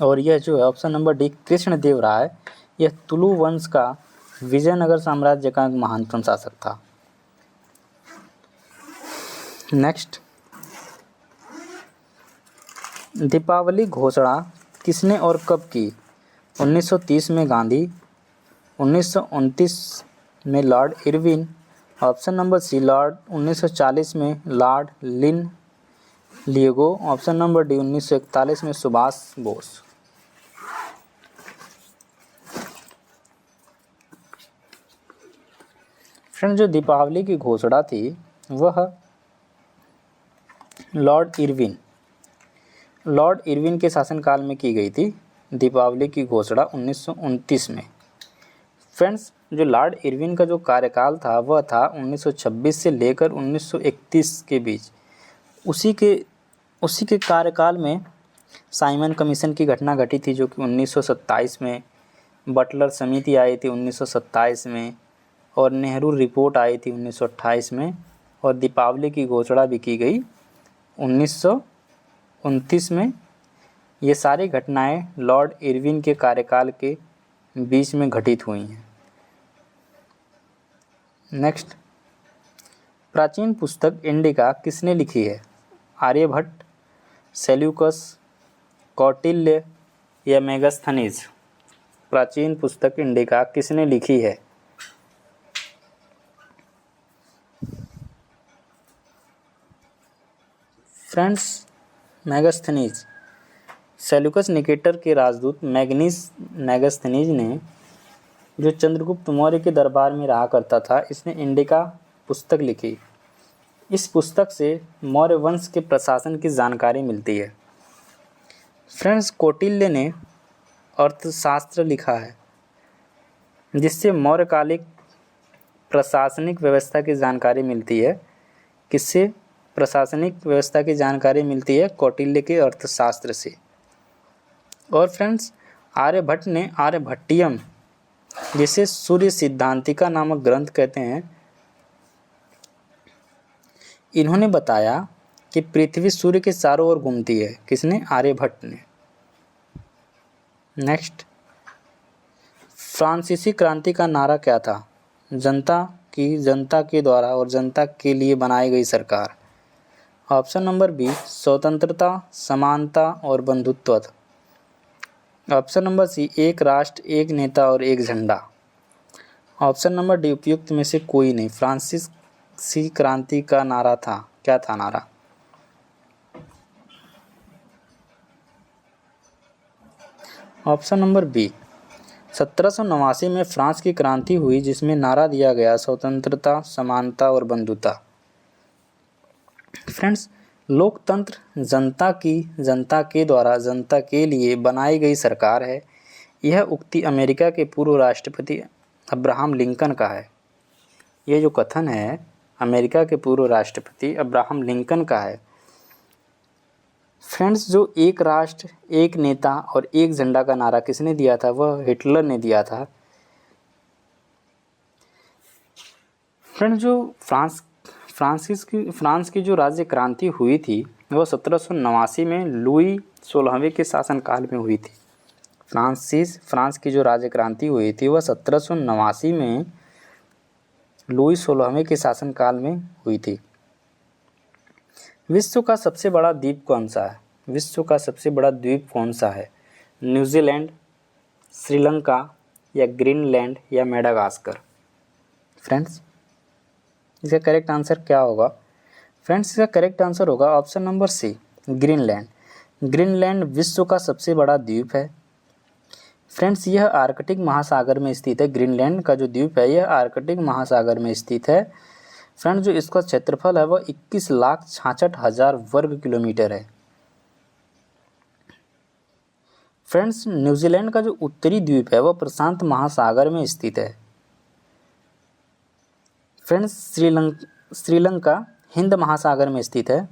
और यह जो है ऑप्शन नंबर डी कृष्णदेवराय, यह तुलु वंश का विजयनगर साम्राज्य का महानतम शासक था। नेक्स्ट, दीपावली घोषणा किसने और कब की? 1930 में गांधी, 1929 में lord Irwin, option number C lord 1940 में lord Linlithgow, option number D 1941 में सुभाष बोस। फ्रेंड्स, जो दीपावली की घोषणा थी वह लॉर्ड इरविन के शासनकाल में की गई थी। दीपावली की घोषणा 1929 में। फ्रेंड्स, जो लॉर्ड इरविन का जो कार्यकाल था वह था 1926 से लेकर 1931 के बीच। उसी के कार्यकाल में साइमन कमीशन की घटना घटी थी, जो कि 1927 में, बटलर समिति आई थी 1927 में, और नेहरू रिपोर्ट आई थी 1928 में, और दीपावली की घोषणा भी की गई 1929 में। ये सारी घटनाएं लॉर्ड इरविन के कार्यकाल के बीच में घटित हुई हैं। नेक्स्ट, प्राचीन पुस्तक इंडिका किसने लिखी है? आर्यभट्ट, सेल्यूकस, कौटिल्य या मेगास्थनीज? प्राचीन पुस्तक इंडिका किसने लिखी है? Friends, Megasthenes. सेल्यूकस निकेटर के राजदूत मैगस्थनीज ने, जो चंद्रगुप्त मौर्य के दरबार में रहा करता था, इसने इंडिका पुस्तक लिखी। इस पुस्तक से मौर्य वंश के प्रशासन की जानकारी मिलती है। फ्रेंड्स, कौटिल्य ने अर्थशास्त्र लिखा है, जिससे मौर्यकालिक प्रशासनिक व्यवस्था की जानकारी मिलती है। किससे प्रशासनिक व्यवस्था की जानकारी मिलती है? कौटिल्य के अर्थशास्त्र से। और फ्रेंड्स, आर्यभट्ट ने आर्यभट्टियम, जिसे सूर्य सिद्धांतिका नामक ग्रंथ कहते हैं, इन्होंने बताया कि पृथ्वी सूर्य के चारों ओर घूमती है। किसने? आर्यभट्ट ने। नेक्स्ट, फ्रांसीसी क्रांति का नारा क्या था? जनता के द्वारा और जनता के लिए बनाई गई सरकार। ऑप्शन नंबर बी, स्वतंत्रता, समानता और बंधुत्व। ऑप्शन नंबर सी, एक राष्ट्र, एक नेता और एक झंडा। ऑप्शन नंबर डी, उपयुक्त में से कोई नहीं। फ्रांसीसी क्रांति का नारा था, क्या था नारा? ऑप्शन नंबर बी, 1789 में फ्रांस की क्रांति हुई, जिसमें नारा दिया गया स्वतंत्रता, समानता और बंधुता। फ्रेंड्स, लोकतंत्र जनता के द्वारा जनता के लिए बनाई गई सरकार है। यह उक्ति अमेरिका के पूर्व राष्ट्रपति अब्राहम लिंकन का है। यह जो कथन है अमेरिका के पूर्व राष्ट्रपति अब्राहम लिंकन का है। फ्रेंड्स, जो एक राष्ट्र, एक नेता और एक झंडा का नारा किसने दिया था? वह हिटलर ने दिया था। फ्रेंड्स, जो फ्रांस की जो राज्य क्रांति हुई थी, वह 1789 में लुई 16वें के शासनकाल में हुई थी। फ्रांस की जो राज्य क्रांति हुई थी, वह 1789 में लुई 16वें के शासनकाल में हुई थी। विश्व का सबसे बड़ा द्वीप कौन सा है? विश्व का सबसे बड़ा द्वीप कौन सा है? न्यूजीलैंड, श्रीलंका या ग्रीनलैंड या मेडागास्कर? फ्रेंड्स, इसका करेक्ट आंसर क्या होगा? फ्रेंड्स, इसका करेक्ट आंसर होगा option number C, Greenland. Greenland विश्व का सबसे बड़ा द्वीप है। फ्रेंड्स, यह आर्कटिक महासागर में स्थित है। ग्रीनलैंड का जो द्वीप है, यह आर्कटिक महासागर में स्थित है। फ्रेंड्स, जो इसका क्षेत्रफल है वह 21,66,000 वर्ग किलोमीटर है। फ्रेंड्स, न्यूजीलैंड का जो उत्तरी द्वीप है वह प्रशांत महासागर में स्थित है। फ्रेंड्स, श्रीलंका हिंद महासागर में स्थित है।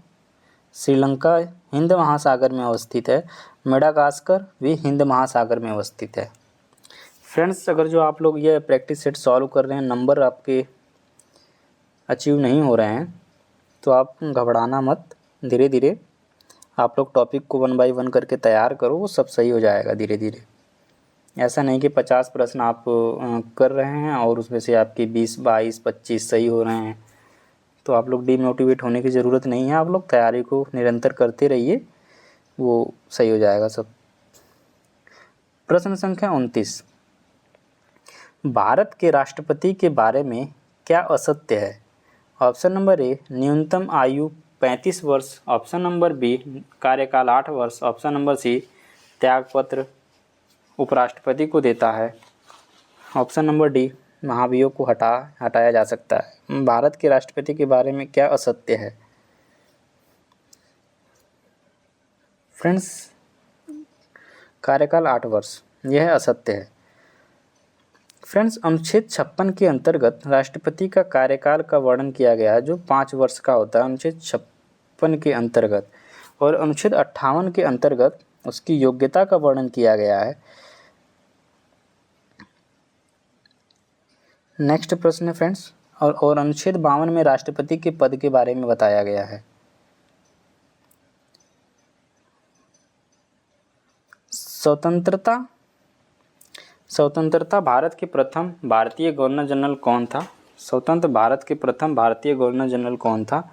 श्रीलंका हिंद महासागर में अवस्थित है। मेडागास्कर भी हिंद महासागर में अवस्थित है। फ्रेंड्स, अगर जो आप लोग ये प्रैक्टिस सेट सॉल्व कर रहे हैं, नंबर आपके अचीव नहीं हो रहे हैं, तो आप घबराना मत। धीरे धीरे आप लोग टॉपिक को 1 बाय 1 करके तैयार करो, वो सब सही हो जाएगा धीरे धीरे। ऐसा नहीं कि 50 प्रश्न आप कर रहे हैं और उसमें से आपके 20, 22, 25 सही हो रहे हैं, तो आप लोग डीमोटिवेट होने की ज़रूरत नहीं है। आप लोग तैयारी को निरंतर करते रहिए, वो सही हो जाएगा सब। प्रश्न संख्या 29, भारत के राष्ट्रपति के बारे में क्या असत्य है? ऑप्शन नंबर ए, न्यूनतम आयु 35 वर्ष। ऑप्शन नंबर बी, कार्यकाल 8 वर्ष। ऑप्शन नंबर सी, त्यागपत्र उपराष्ट्रपति को देता है। ऑप्शन नंबर डी, महाभियोग को हटाया जा सकता है। भारत के राष्ट्रपति के बारे में क्या असत्य है? फ्रेंड्स, कार्यकाल 8 वर्ष, यह असत्य है। फ्रेंड्स, अनुच्छेद 56 के अंतर्गत राष्ट्रपति का कार्यकाल का वर्णन किया गया है, जो 5 वर्ष का होता है अनुच्छेद 56 के अंतर्गत। और अनुच्छेद 58 के अंतर्गत उसकी योग्यता का वर्णन किया गया है। नेक्स्ट प्रश्न है फ्रेंड्स, और अनुच्छेद 52 में राष्ट्रपति के पद के बारे में बताया गया है। स्वतंत्रता भारत के प्रथम भारतीय गवर्नर जनरल कौन था? स्वतंत्र भारत के प्रथम भारतीय गवर्नर जनरल कौन था?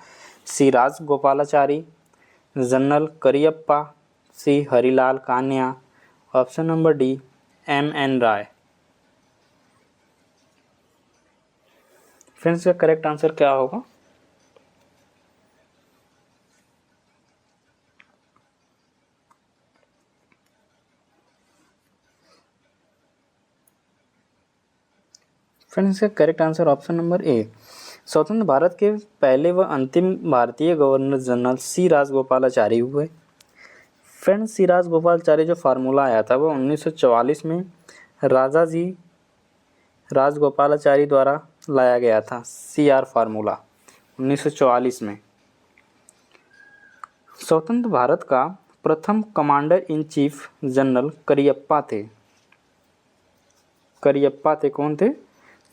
C Rajagopalachari, general Cariappa, C Harilal Kania. Option number D, M N. Roy. Friends इसका करेक्ट आंसर क्या होगा? फ्रेंड्स इसका correct answer option number A. स्वतंत्र भारत के पहले व अंतिम भारतीय गवर्नर जनरल सी राजगोपालाचारी हुए। फ्रेंड्स सी राजगोपालाचारी जो फार्मूला आया था वो 1944 में राजा जी राजगोपालाचारी द्वारा लाया गया था। CR फार्मूला 1944 में। स्वतंत्र भारत का प्रथम commander in chief general Cariappa थे। करियप्पा थे, कौन थे?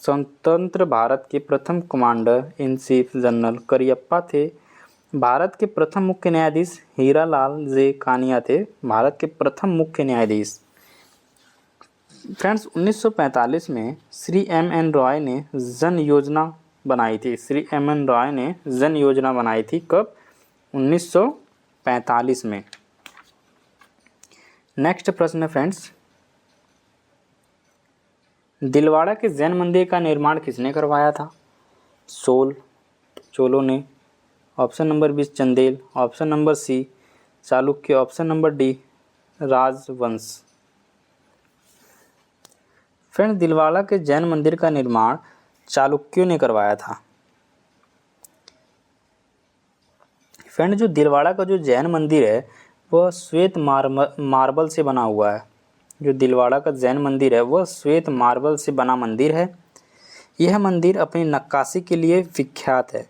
स्वतंत्र भारत के प्रथम commander in chief general Cariappa थे। भारत के प्रथम मुख्य न्यायाधीश हीरालाल जे कानिया थे। भारत के प्रथम मुख्य न्यायाधीश। फ्रेंड्स 1945 में श्री M.N. रॉय ने जन योजना बनाई थी। श्री M.N. रॉय ने जन योजना बनाई थी कब? 1945 में। नेक्स्ट प्रश्न है फ्रेंड्स, दिलवाड़ा के जैन मंदिर का निर्माण किसने करवाया था? चोलों ने। Option number B Chandel, option number C Chalukya, option number D राजवंश। फ्रेंड्स दिलवाड़ा के जैन मंदिर का निर्माण चालुक्यों ने करवाया था। फ्रेंड्स जो दिलवाड़ा का जो जैन मंदिर है वह श्वेत मार्बल से बना हुआ है। जो दिलवाड़ा का जैन मंदिर है वह श्वेत मार्बल से बना मंदिर है। यह मंदिर अपनी नक्काशी के लिए विख्यात है।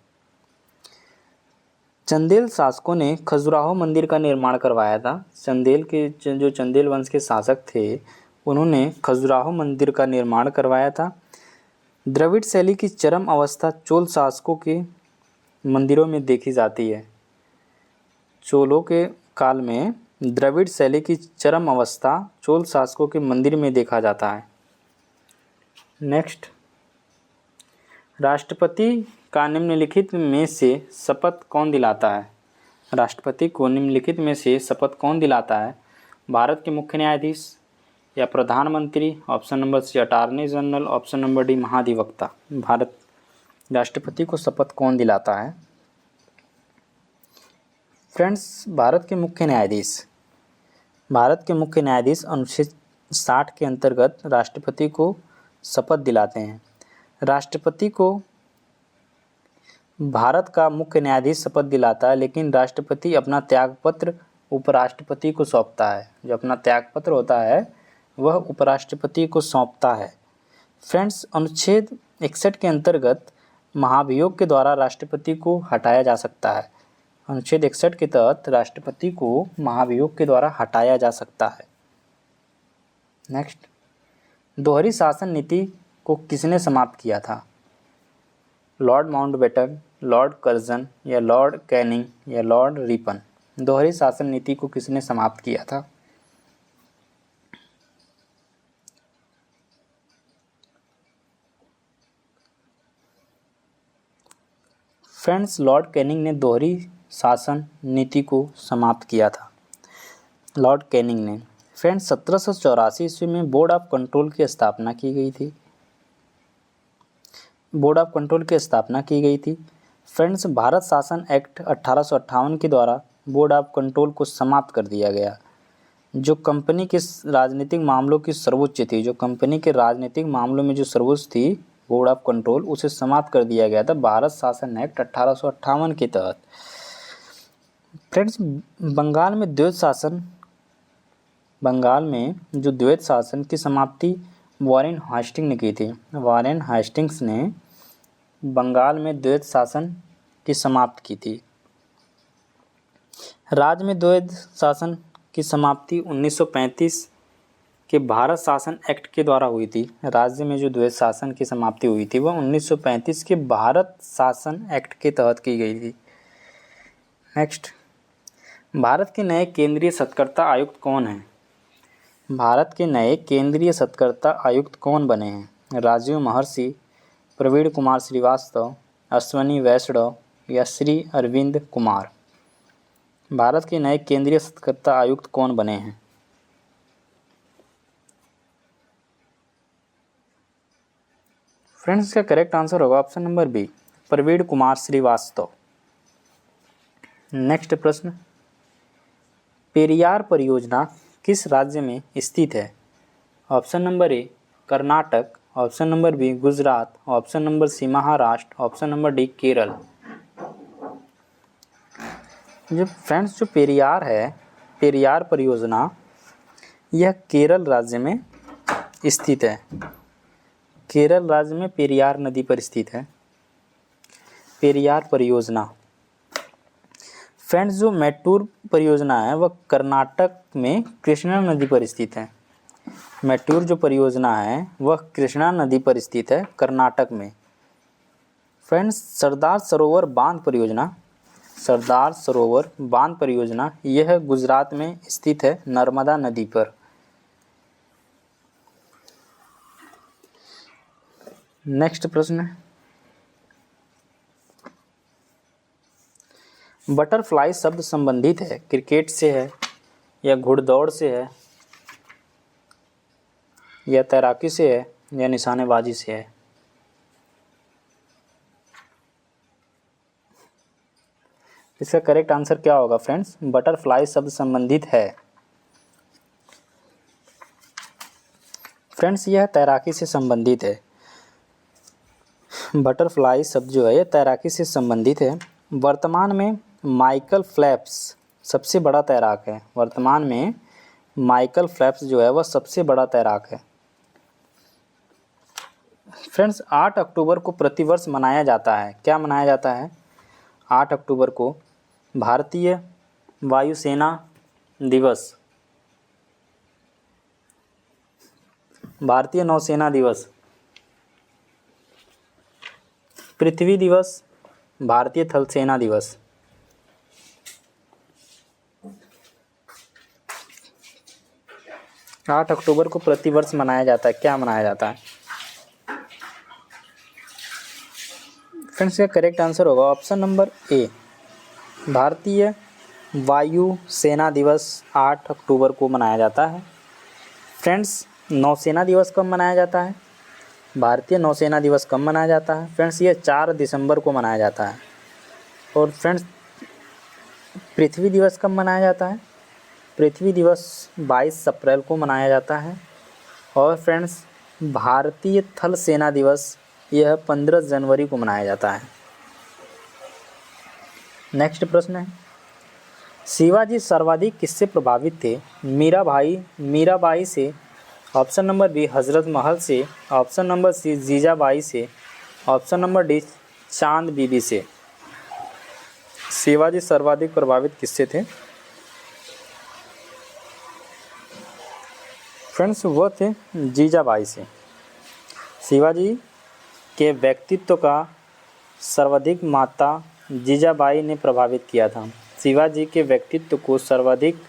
चंदेल शासकों ने खजुराहो मंदिर का निर्माण करवाया था। चंदेल के जो चंदेल वंश के शासक थे उन्होंने खजुराहो मंदिर का निर्माण करवाया था। द्रविड़ शैली की चरम अवस्था चोल शासकों के मंदिरों में देखी जाती है। चोलों के काल में द्रविड़ शैली की चरम अवस्था चोल शासकों के मंदिर में देखा जाता है। नेक्स्ट, राष्ट्रपति का निम्नलिखित में से शपथ कौन दिलाता है? राष्ट्रपति को निम्नलिखित में से शपथ कौन दिलाता है? भारत के मुख्य न्यायाधीश या प्रधानमंत्री, option number C attorney general, option number D महाधिवक्ता। भारत राष्ट्रपति को शपथ कौन दिलाता है? फ्रेंड्स भारत के मुख्य न्यायाधीश अनुच्छेद 60 के अंतर्गत राष्ट्रपति को शपथ दिलाते हैं। राष्ट्रपति को भारत का मुख्य न्यायाधीश शपथ दिलाता है, लेकिन राष्ट्रपति अपना त्यागपत्र उपराष्ट्रपति को सौंपता है। जो अपना त्यागपत्र होता है वह उपराष्ट्रपति को सौंपता है। फ्रेंड्स अनुच्छेद 61 के अंतर्गत महाभियोग के द्वारा राष्ट्रपति को हटाया जा सकता है। अनुच्छेद 61 के तहत राष्ट्रपति को महाभियोग के द्वारा हटाया जा सकता है। नेक्स्ट, दोहरी शासन नीति को किसने समाप्त किया था? लॉर्ड माउंटबेटन, लॉर्ड कर्जन या लॉर्ड कैनिंग या लॉर्ड रिपन। दोहरी शासन नीति को किसने समाप्त किया था? फ्रेंड्स लॉर्ड कैनिंग ने दोहरी शासन नीति को समाप्त किया था। लॉर्ड कैनिंग ने। फ्रेंड्स 1784 ईस्वी में बोर्ड ऑफ कंट्रोल की स्थापना की गई थी। बोर्ड ऑफ कंट्रोल की स्थापना की गई थी। फ्रेंड्स भारत शासन एक्ट 1858 के द्वारा बोर्ड ऑफ कंट्रोल को समाप्त कर दिया गया। जो कंपनी के राजनीतिक मामलों की सर्वोच्च थी, जो कंपनी के राजनीतिक मामलों में जो सर्वोच्च थी बोर्ड ऑफ कंट्रोल, उसे समाप्त कर दिया गया था भारत शासन एक्ट 1858 के तहत। फ्रेंड्स बंगाल में जो द्वैत शासन की समाप्ति वॉरेन हास्टिंग्स ने की थी। वॉरेन हास्टिंग्स ने बंगाल में द्वैत शासन की समाप्ति की थी। राज्य में द्वैत शासन की समाप्ति 1935 के भारत शासन एक्ट के द्वारा हुई थी। राज्य में जो द्वैत शासन की समाप्ति हुई थी वह 1935 के भारत शासन एक्ट के तहत की गई थी। नेक्स्ट, भारत के नए केंद्रीय सत्कर्ता आयुक्त कौन हैं? भारत के नए केंद्रीय सत्कर्ता आयुक्त कौन बने हैं? राजीव महर्षि, प्रवीण कुमार श्रीवास्तव, अश्वनी वैष्णव या श्री अरविंद कुमार। भारत के नए केंद्रीय सत्कर्ता आयुक्त कौन बने हैं? फ्रेंड्स इसका करेक्ट आंसर होगा option number B, Praveen Kumar Srivastava. Next प्रश्न, पेरियार परियोजना किस राज्य में स्थित है? Option number A Karnataka, option number B Gujarat, option number C Maharashtra, option number D Kerala. जो फ्रेंड्स जो पेरियार है, पेरियार परियोजना, यह केरल राज्य में स्थित है। केरल राज्य में पेरियार नदी पर स्थित है पेरियार परियोजना। फ्रेंड्स जो मैटूर परियोजना है वह कर्नाटक में कृष्णा नदी पर स्थित है। मैटूर जो परियोजना है वह कृष्णा नदी पर स्थित है कर्नाटक में। फ्रेंड्स सरदार सरोवर बांध परियोजना, सरदार सरोवर बांध परियोजना यह गुजरात में स्थित है नर्मदा नदी पर। नेक्स्ट प्रश्न, बटरफ्लाई शब्द संबंधित है क्रिकेट से है या घुड़दौड़ से है या तैराकी से है या निशानेबाजी से है? इसका करेक्ट आंसर क्या होगा फ्रेंड्स? बटरफ्लाई शब्द संबंधित है। फ्रेंड्स यह तैराकी से संबंधित है। बटरफ्लाई शब्द जो है यह तैराकी से संबंधित है। वर्तमान में माइकल फेल्प्स सबसे बड़ा तैराक है। वर्तमान में माइकल फेल्प्स जो है वह सबसे बड़ा तैराक है। फ्रेंड्स 8 अक्टूबर को प्रतिवर्ष मनाया जाता है, क्या मनाया जाता है? 8 अक्टूबर को भारतीय वायुसेना दिवस, भारतीय नौसेना दिवस, पृथ्वी दिवस, भारतीय थल सेना दिवस। आठ अक्टूबर को प्रतिवर्ष मनाया जाता है, क्या मनाया जाता है? फ्रेंड्स इसका करेक्ट आंसर होगा ऑप्शन नंबर ए, भारतीय वायु सेना दिवस 8 अक्टूबर को मनाया जाता है। फ्रेंड्स नौसेना दिवस कब मनाया जाता है? भारतीय नौसेना दिवस कब मनाया जाता है? फ्रेंड्स ये 4 दिसंबर को मनाया जाता है। और फ्रेंड्स पृथ्वी दिवस कब मनाया जाता है? पृथ्वी दिवस 22 अप्रैल को मनाया जाता है। और फ्रेंड्स भारतीय थल सेना दिवस यह 15 जनवरी को मनाया जाता है। नेक्स्ट प्रश्न है, शिवाजी सर्वाधिक किससे प्रभावित थे? मीराबाई से, option number B Hazrat Mahal से, ऑप्शन नंबर सी जीजाबाई से, ऑप्शन नंबर डी चांद बीबी से। शिवाजी सर्वाधिक प्रभावित किससे थे? फ्रेंड्स वो थे जीजाबाई से। शिवाजी के व्यक्तित्व का सर्वाधिक माता जीजाबाई ने प्रभावित किया था। शिवाजी के व्यक्तित्व को सर्वाधिक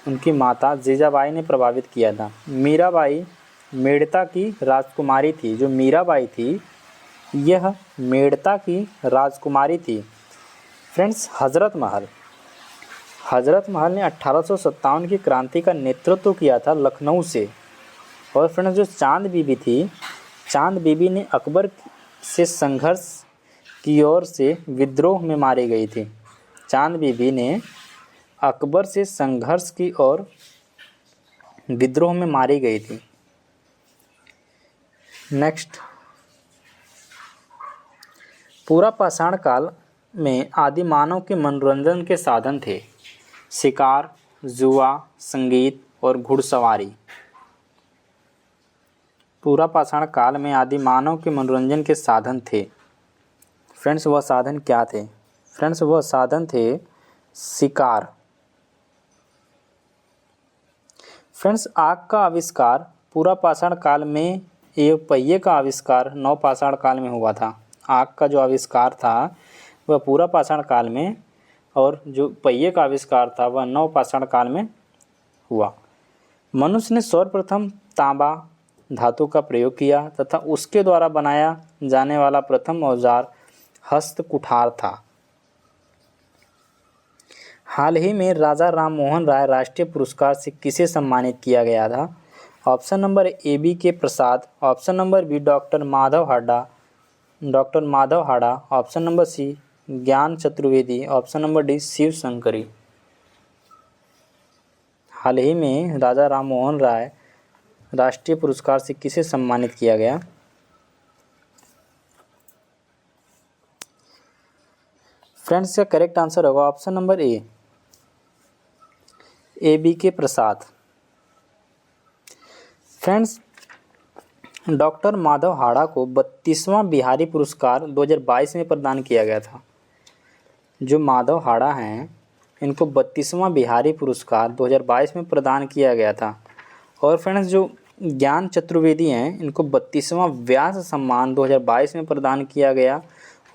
उनकी माता जीजाबाई ने प्रभावित किया था। मीराबाई मेड़ता की राजकुमारी थी। जो मीराबाई थी यह मेड़ता की राजकुमारी थी। फ्रेंड्स हजरत महल ने 1857 की क्रांति का नेतृत्व किया था लखनऊ से। और फ्रेंड्स जो चांद बीबी थी, चांद बीबी ने अकबर से संघर्ष की ओर से विद्रोह में मारी गई थी। चांद बीबी ने अकबर से संघर्ष की ओर विद्रोह में मारी गई थी। नेक्स्ट, पूरा पाषाण काल में आदि मानव के मनोरंजन के साधन थे शिकार, जुआ, संगीत और घुड़सवारी। पूरा पाषाण काल में आदि मानव के मनोरंजन के साधन थे। फ्रेंड्स वह साधन क्या थे? फ्रेंड्स वह साधन थे शिकार। फ्रेंड्स आग का आविष्कार पूरा पाषाण काल में, ये पहिए का आविष्कार नव पाषाण काल में हुआ था। आग का जो आविष्कार था वह पूरा पाषाण काल में, और जो पहिए का आविष्कार था वह नव पाषाण काल में हुआ। मनुष्य ने सर्वप्रथम तांबा धातु का प्रयोग किया तथा उसके द्वारा बनाया जाने वाला प्रथम औजार हस्त कुठार था। हाल ही में राजा राम मोहन राय राष्ट्रीय पुरस्कार से किसे सम्मानित किया गया था? Option number A B K Prasad, option number B doctor Madhav Hada, option number C Gyan Chaturvedi, option number D Shiv Shankari. हाल ही में राजा राम मोहन राय राष्ट्रीय पुरस्कार से किसे सम्मानित किया गया? फ्रेंड्स, इसका करेक्ट आंसर होगा option number A B K Prasad. Friends, doctor Madhav हाड़ा को 32वां बिहारी पुरस्कार 2022 में प्रदान किया गया था। जो माधव हाड़ा हैं, इनको 32वां बिहारी पुरस्कार 2022 में प्रदान किया गया था। और फ्रेंड्स, जो ज्ञान चतुर्वेदी हैं, इनको 32वां व्यास सम्मान 2022 में प्रदान किया गया।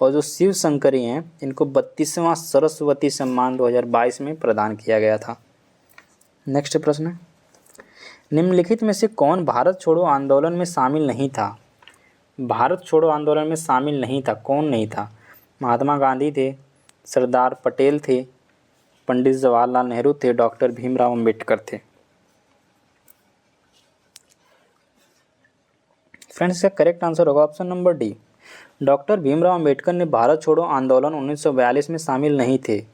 और जो शिव शंकरी हैं, इनको 32वां सरस्वती सम्मान 2022 में प्रदान किया गया था। नेक्स्ट प्रश्न है, निम्नलिखित में से कौन भारत छोड़ो आंदोलन में शामिल नहीं था? भारत छोड़ो आंदोलन में शामिल नहीं था, कौन नहीं था? महात्मा गांधी थे, सरदार पटेल थे, पंडित जवाहरलाल नेहरू थे, डॉक्टर भीमराव अंबेडकर थे। फ्रेंड्स, इसका करेक्ट आंसर होगा option number D, doctor Bhimrao Ambedkar ने भारत छोड़ो आंदोलन 1942 में शामिल नहीं थे।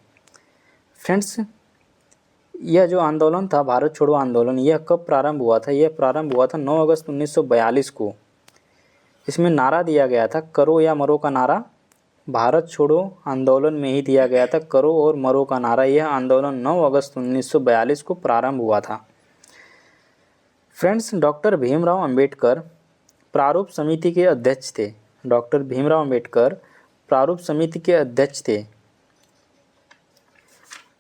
फ्रेंड्स, यह जो आंदोलन था भारत छोड़ो आंदोलन, यह कब प्रारंभ हुआ था? यह प्रारंभ हुआ था 9 अगस्त 1942 को। इसमें नारा दिया गया था करो या मरो का नारा भारत छोड़ो आंदोलन में ही दिया गया था। करो और मरो का नारा, यह आंदोलन 9 अगस्त 1942 को प्रारंभ हुआ था। फ्रेंड्स, डॉक्टर भीमराव अंबेडकर प्रारूप समिति के अध्यक्ष थे। डॉक्टर भीमराव अंबेडकर प्रारूप समिति के अध्यक्ष थे।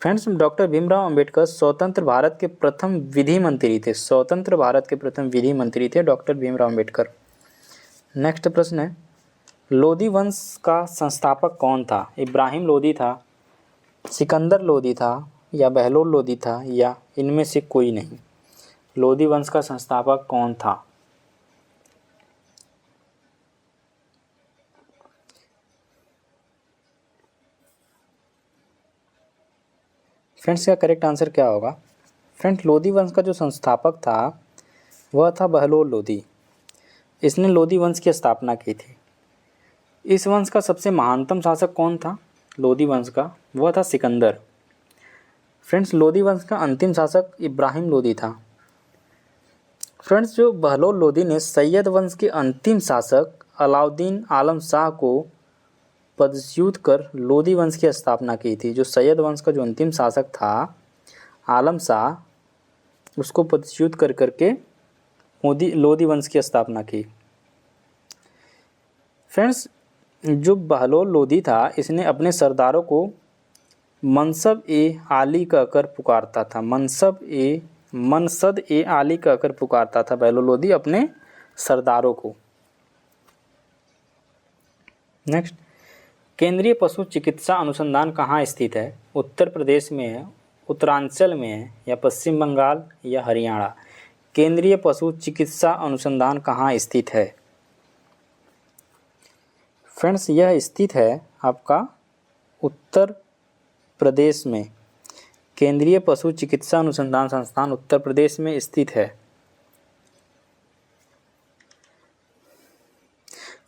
फ्रेंड्स, डॉक्टर भीमराव अंबेडकर स्वतंत्र भारत के प्रथम विधि मंत्री थे। स्वतंत्र भारत के प्रथम विधि मंत्री थे डॉक्टर भीमराव अंबेडकर। नेक्स्ट प्रश्न है, लोधी वंश का संस्थापक कौन था? इब्राहिम लोधी था, सिकंदर लोधी था, या बहलोल लोधी था, या इनमें से कोई नहीं? लोधी वंश का संस्थापक कौन था? फ्रेंड्स, का करेक्ट आंसर क्या होगा? फ्रेंड्स, लोधी वंश का जो संस्थापक था वह था बहलोल लोधी। इसने लोधी वंश की स्थापना की थी। इस वंश का सबसे महानतम शासक कौन था? लोधी वंश का, वह था सिकंदर। फ्रेंड्स, लोधी वंश का अंतिम शासक इब्राहिम लोधी था। फ्रेंड्स, जो बहलोल लोधी ने सैयद वंश के अंतिम शासक अलाउद्दीन आलम शाह को पदच्युत कर लोधी वंश की स्थापना की थी। जो सैयद वंश का जो अंतिम शासक था आलम शाह, उसको पदच्युत कर करके लोधी वंश की स्थापना की। फ्रेंड्स, जो बहलोल लोधी था, इसने अपने सरदारों को मनसब ए आली कहकर पुकारता था। मनसद ए आली कहकर पुकारता था बहलोल लोधी अपने सरदारों को। नेक्स्ट, केंद्रीय पशु चिकित्सा अनुसंधान कहाँ स्थित है? उत्तर प्रदेश में है, उत्तरांचल में है, या पश्चिम बंगाल, या हरियाणा? केंद्रीय पशु चिकित्सा अनुसंधान कहाँ स्थित है? फ्रेंड्स, यह स्थित है आपका उत्तर प्रदेश में। केंद्रीय पशु चिकित्सा अनुसंधान संस्थान उत्तर प्रदेश में स्थित है।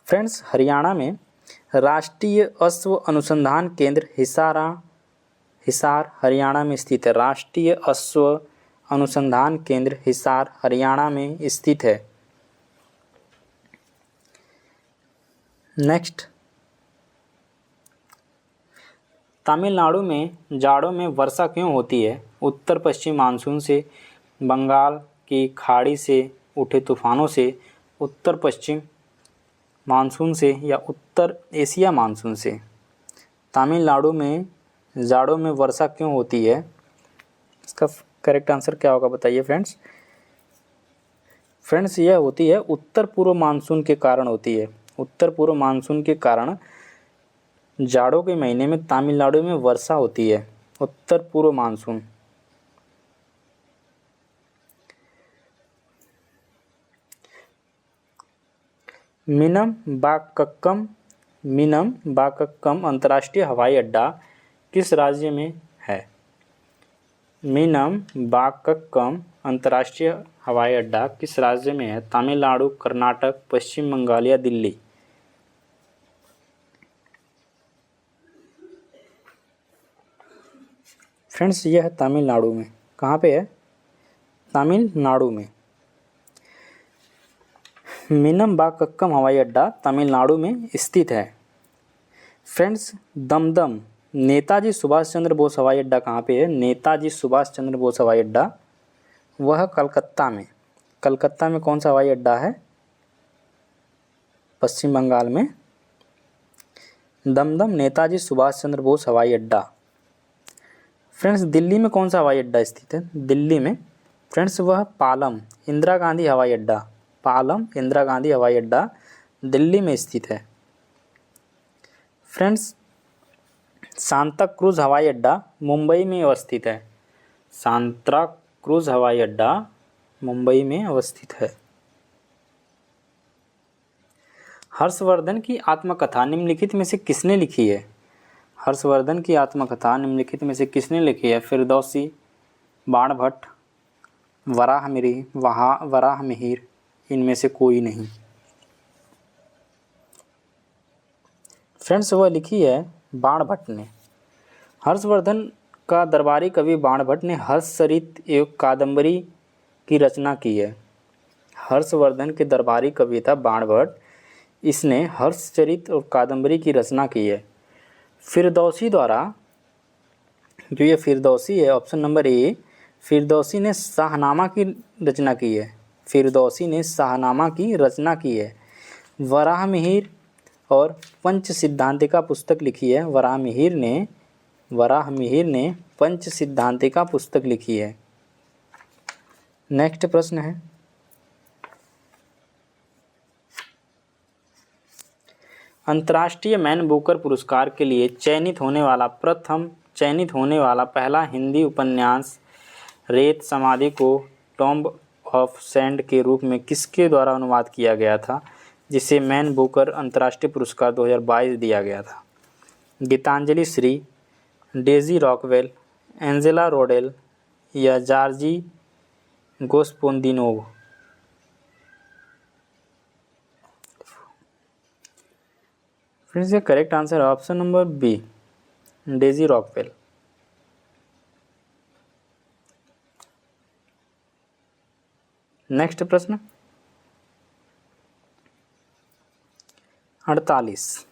फ्रेंड्स, हरियाणा में राष्ट्रीय अश्व अनुसंधान केंद्र हिसार हरियाणा में स्थित है। राष्ट्रीय अश्व अनुसंधान केंद्र हिसार हरियाणा में स्थित है। नेक्स्ट, तमिलनाडु में जाड़ों में वर्षा क्यों होती है? उत्तर पश्चिम मानसून से, बंगाल की खाड़ी से उठे तूफानों से, उत्तर पश्चिम मानसून से, या उत्तर एशिया मानसून से? तमिलनाडु में जाड़ों में वर्षा क्यों होती है? इसका करेक्ट आंसर क्या होगा बताइए फ्रेंड्स। फ्रेंड्स, यह होती है उत्तर पूर्व मानसून के कारण होती है। उत्तर पूर्व मानसून के कारण जाड़ों के महीने में तमिलनाडु में वर्षा होती है। उत्तर पूर्व मानसून। मीनम बाकक्कम अंतर्राष्ट्रीय हवाई अड्डा किस राज्य में है? मीनम बागक्कम अंतर्राष्ट्रीय हवाई अड्डा किस राज्य में है? तमिलनाडु, कर्नाटक, पश्चिम बंगाल या दिल्ली? फ्रेंड्स यह है तमिलनाडु में। कहाँ पे है? तमिलनाडु में। मीनमबागक्कम हवाई अड्डा तमिलनाडु में स्थित है। फ्रेंड्स दमदम नेताजी सुभाष चंद्र बोस हवाई अड्डा कहाँ पे है? नेताजी सुभाष चंद्र बोस हवाई अड्डा वह कलकत्ता में। कलकत्ता में कौन सा हवाई अड्डा है? पश्चिम बंगाल में। दमदम नेताजी सुभाष चंद्र बोस हवाई अड्डा। फ्रेंड्स दिल्ली में कौन सा हवाई अड्डा स्थित है? दिल्ली में फ्रेंड्स वह पालम इंदिरा गांधी हवाई अड्डा। पालम इंदिरा गांधी हवाई अड्डा दिल्ली में स्थित है। फ्रेंड्स सांता क्रूज हवाई अड्डा मुंबई में अवस्थित है। सांता क्रूज हवाई अड्डा मुंबई में अवस्थित है। हर्षवर्धन की आत्मकथा निम्नलिखित में से किसने लिखी है? हर्षवर्धन की आत्मकथा निम्नलिखित में से किसने लिखी है? फिरदौसी, बाणभट्ट, वराहमिहिर, इनमें से कोई नहीं। फ्रेंड्स वह लिखी है बाणभट्ट ने। हर्षवर्धन का दरबारी कवि बाणभट्ट ने हर्षचरित एवं कादंबरी की रचना की है। हर्षवर्धन के दरबारी कवि था बाणभट्ट, इसने हर्षचरित और कादंबरी की रचना की है। फिरदौसी द्वारा जो ये फिरदौसी है ऑप्शन नंबर ए, फिरदौसी ने शाहनामा की रचना की है। फिरदौसी ने शाहनामा की रचना की है। वराहमिहिर और पंच सिद्धांतिका पुस्तक लिखी है। वराहमिहिर ने पंच सिद्धांतिका पुस्तक लिखी है। नेक्स्ट प्रश्न है, अंतर्राष्ट्रीय मैन बुकर पुरस्कार के लिए चयनित होने वाला पहला हिंदी उपन्यास रेत समाधि को टॉम्ब ऑफ सैंड के रूप में किसके द्वारा अनुवाद किया गया था, जिसे मैन बुकर अंतर्राष्ट्रीय पुरस्कार 2022 दिया गया था? Geetanjali Shree, Daisy Rockwell, Angela Rodel या Georgi Gospodinov? Friends correct answer है option number B, Daisy Rockwell. Next प्रश्न 48,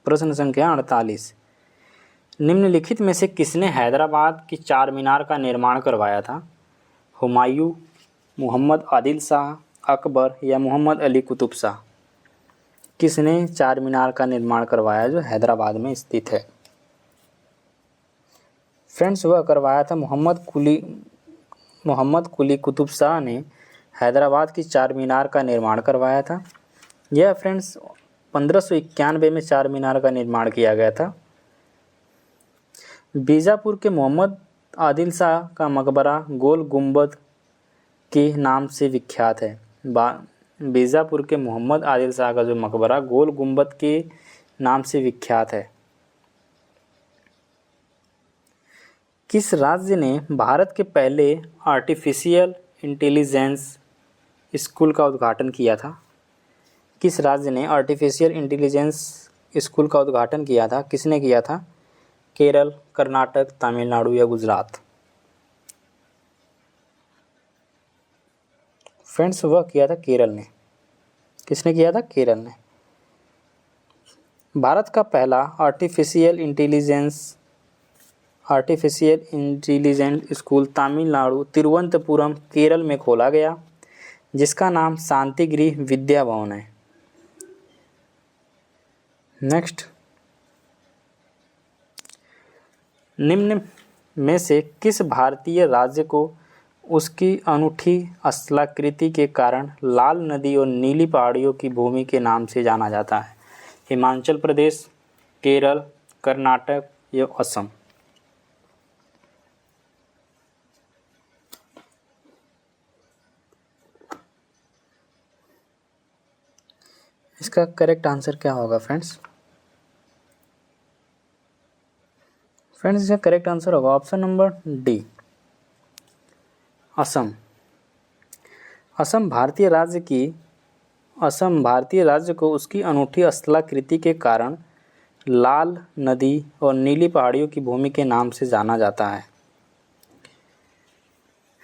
प्रश्न संख्या 48, निम्नलिखित में से किसने हैदराबाद की चार मीनार का निर्माण करवाया था? हुमायूं, मोहम्मद आदिल शाह, अकबर या मोहम्मद अली कुतुब शाह? किसने चार मीनार का निर्माण करवाया जो हैदराबाद में स्थित है? फ्रेंड्स वह करवाया था मोहम्मद कुली कुतुब शाह ने हैदराबाद की चार मीनार का निर्माण करवाया था। यह फ्रेंड्स 1591 में चार मीनार का निर्माण किया गया था। बीजापुर के मोहम्मद आदिल शाह का मकबरा गोल गुंबद के नाम से विख्यात है। बीजापुर के मोहम्मद आदिल शाह का जो मकबरा गोल गुंबद के नाम से विख्यात है। किस राज्य ने भारत के पहले आर्टिफिशियल इंटेलिजेंस स्कूल का उद्घाटन किया था? किस राज्य ने आर्टिफिशियल इंटेलिजेंस स्कूल का उद्घाटन किया था? किसने किया था? केरल, कर्नाटक, तमिलनाडु या गुजरात? फ्रेंड्स वह किया था केरल ने। किसने किया था? केरल ने। भारत का पहला artificial intelligence school Tamil Nadu Thiruvananthapuram Kerala में खोला गया, जिसका नाम शांतिगिरी विद्या भवन है। नेक्स्ट, निम्न में से किस भारतीय राज्य को उसकी अनूठी स्थलाकृति के कारण लाल नदी और नीली पहाड़ियों की भूमि के नाम से जाना जाता है? हिमाचल प्रदेश, केरल, कर्नाटक या असम? इसका करेक्ट आंसर क्या होगा फ्रेंड्स? फ्रेंड्स इसका करेक्ट आंसर होगा option number D, Assam. Assam भारतीय राज्य को उसकी अनूठी स्थलाकृति के कारण लाल नदी और नीली पहाड़ियों की भूमि के नाम से जाना जाता है।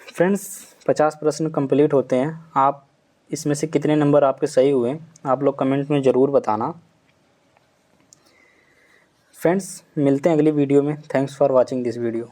फ्रेंड्स 50 प्रश्न कंप्लीट होते हैं। आप इसमें से कितने नंबर आपके सही हुए आप लोग कमेंट में ज़रूर बताना। फ्रेंड्स मिलते हैं अगली वीडियो में। Thanks for watching this video.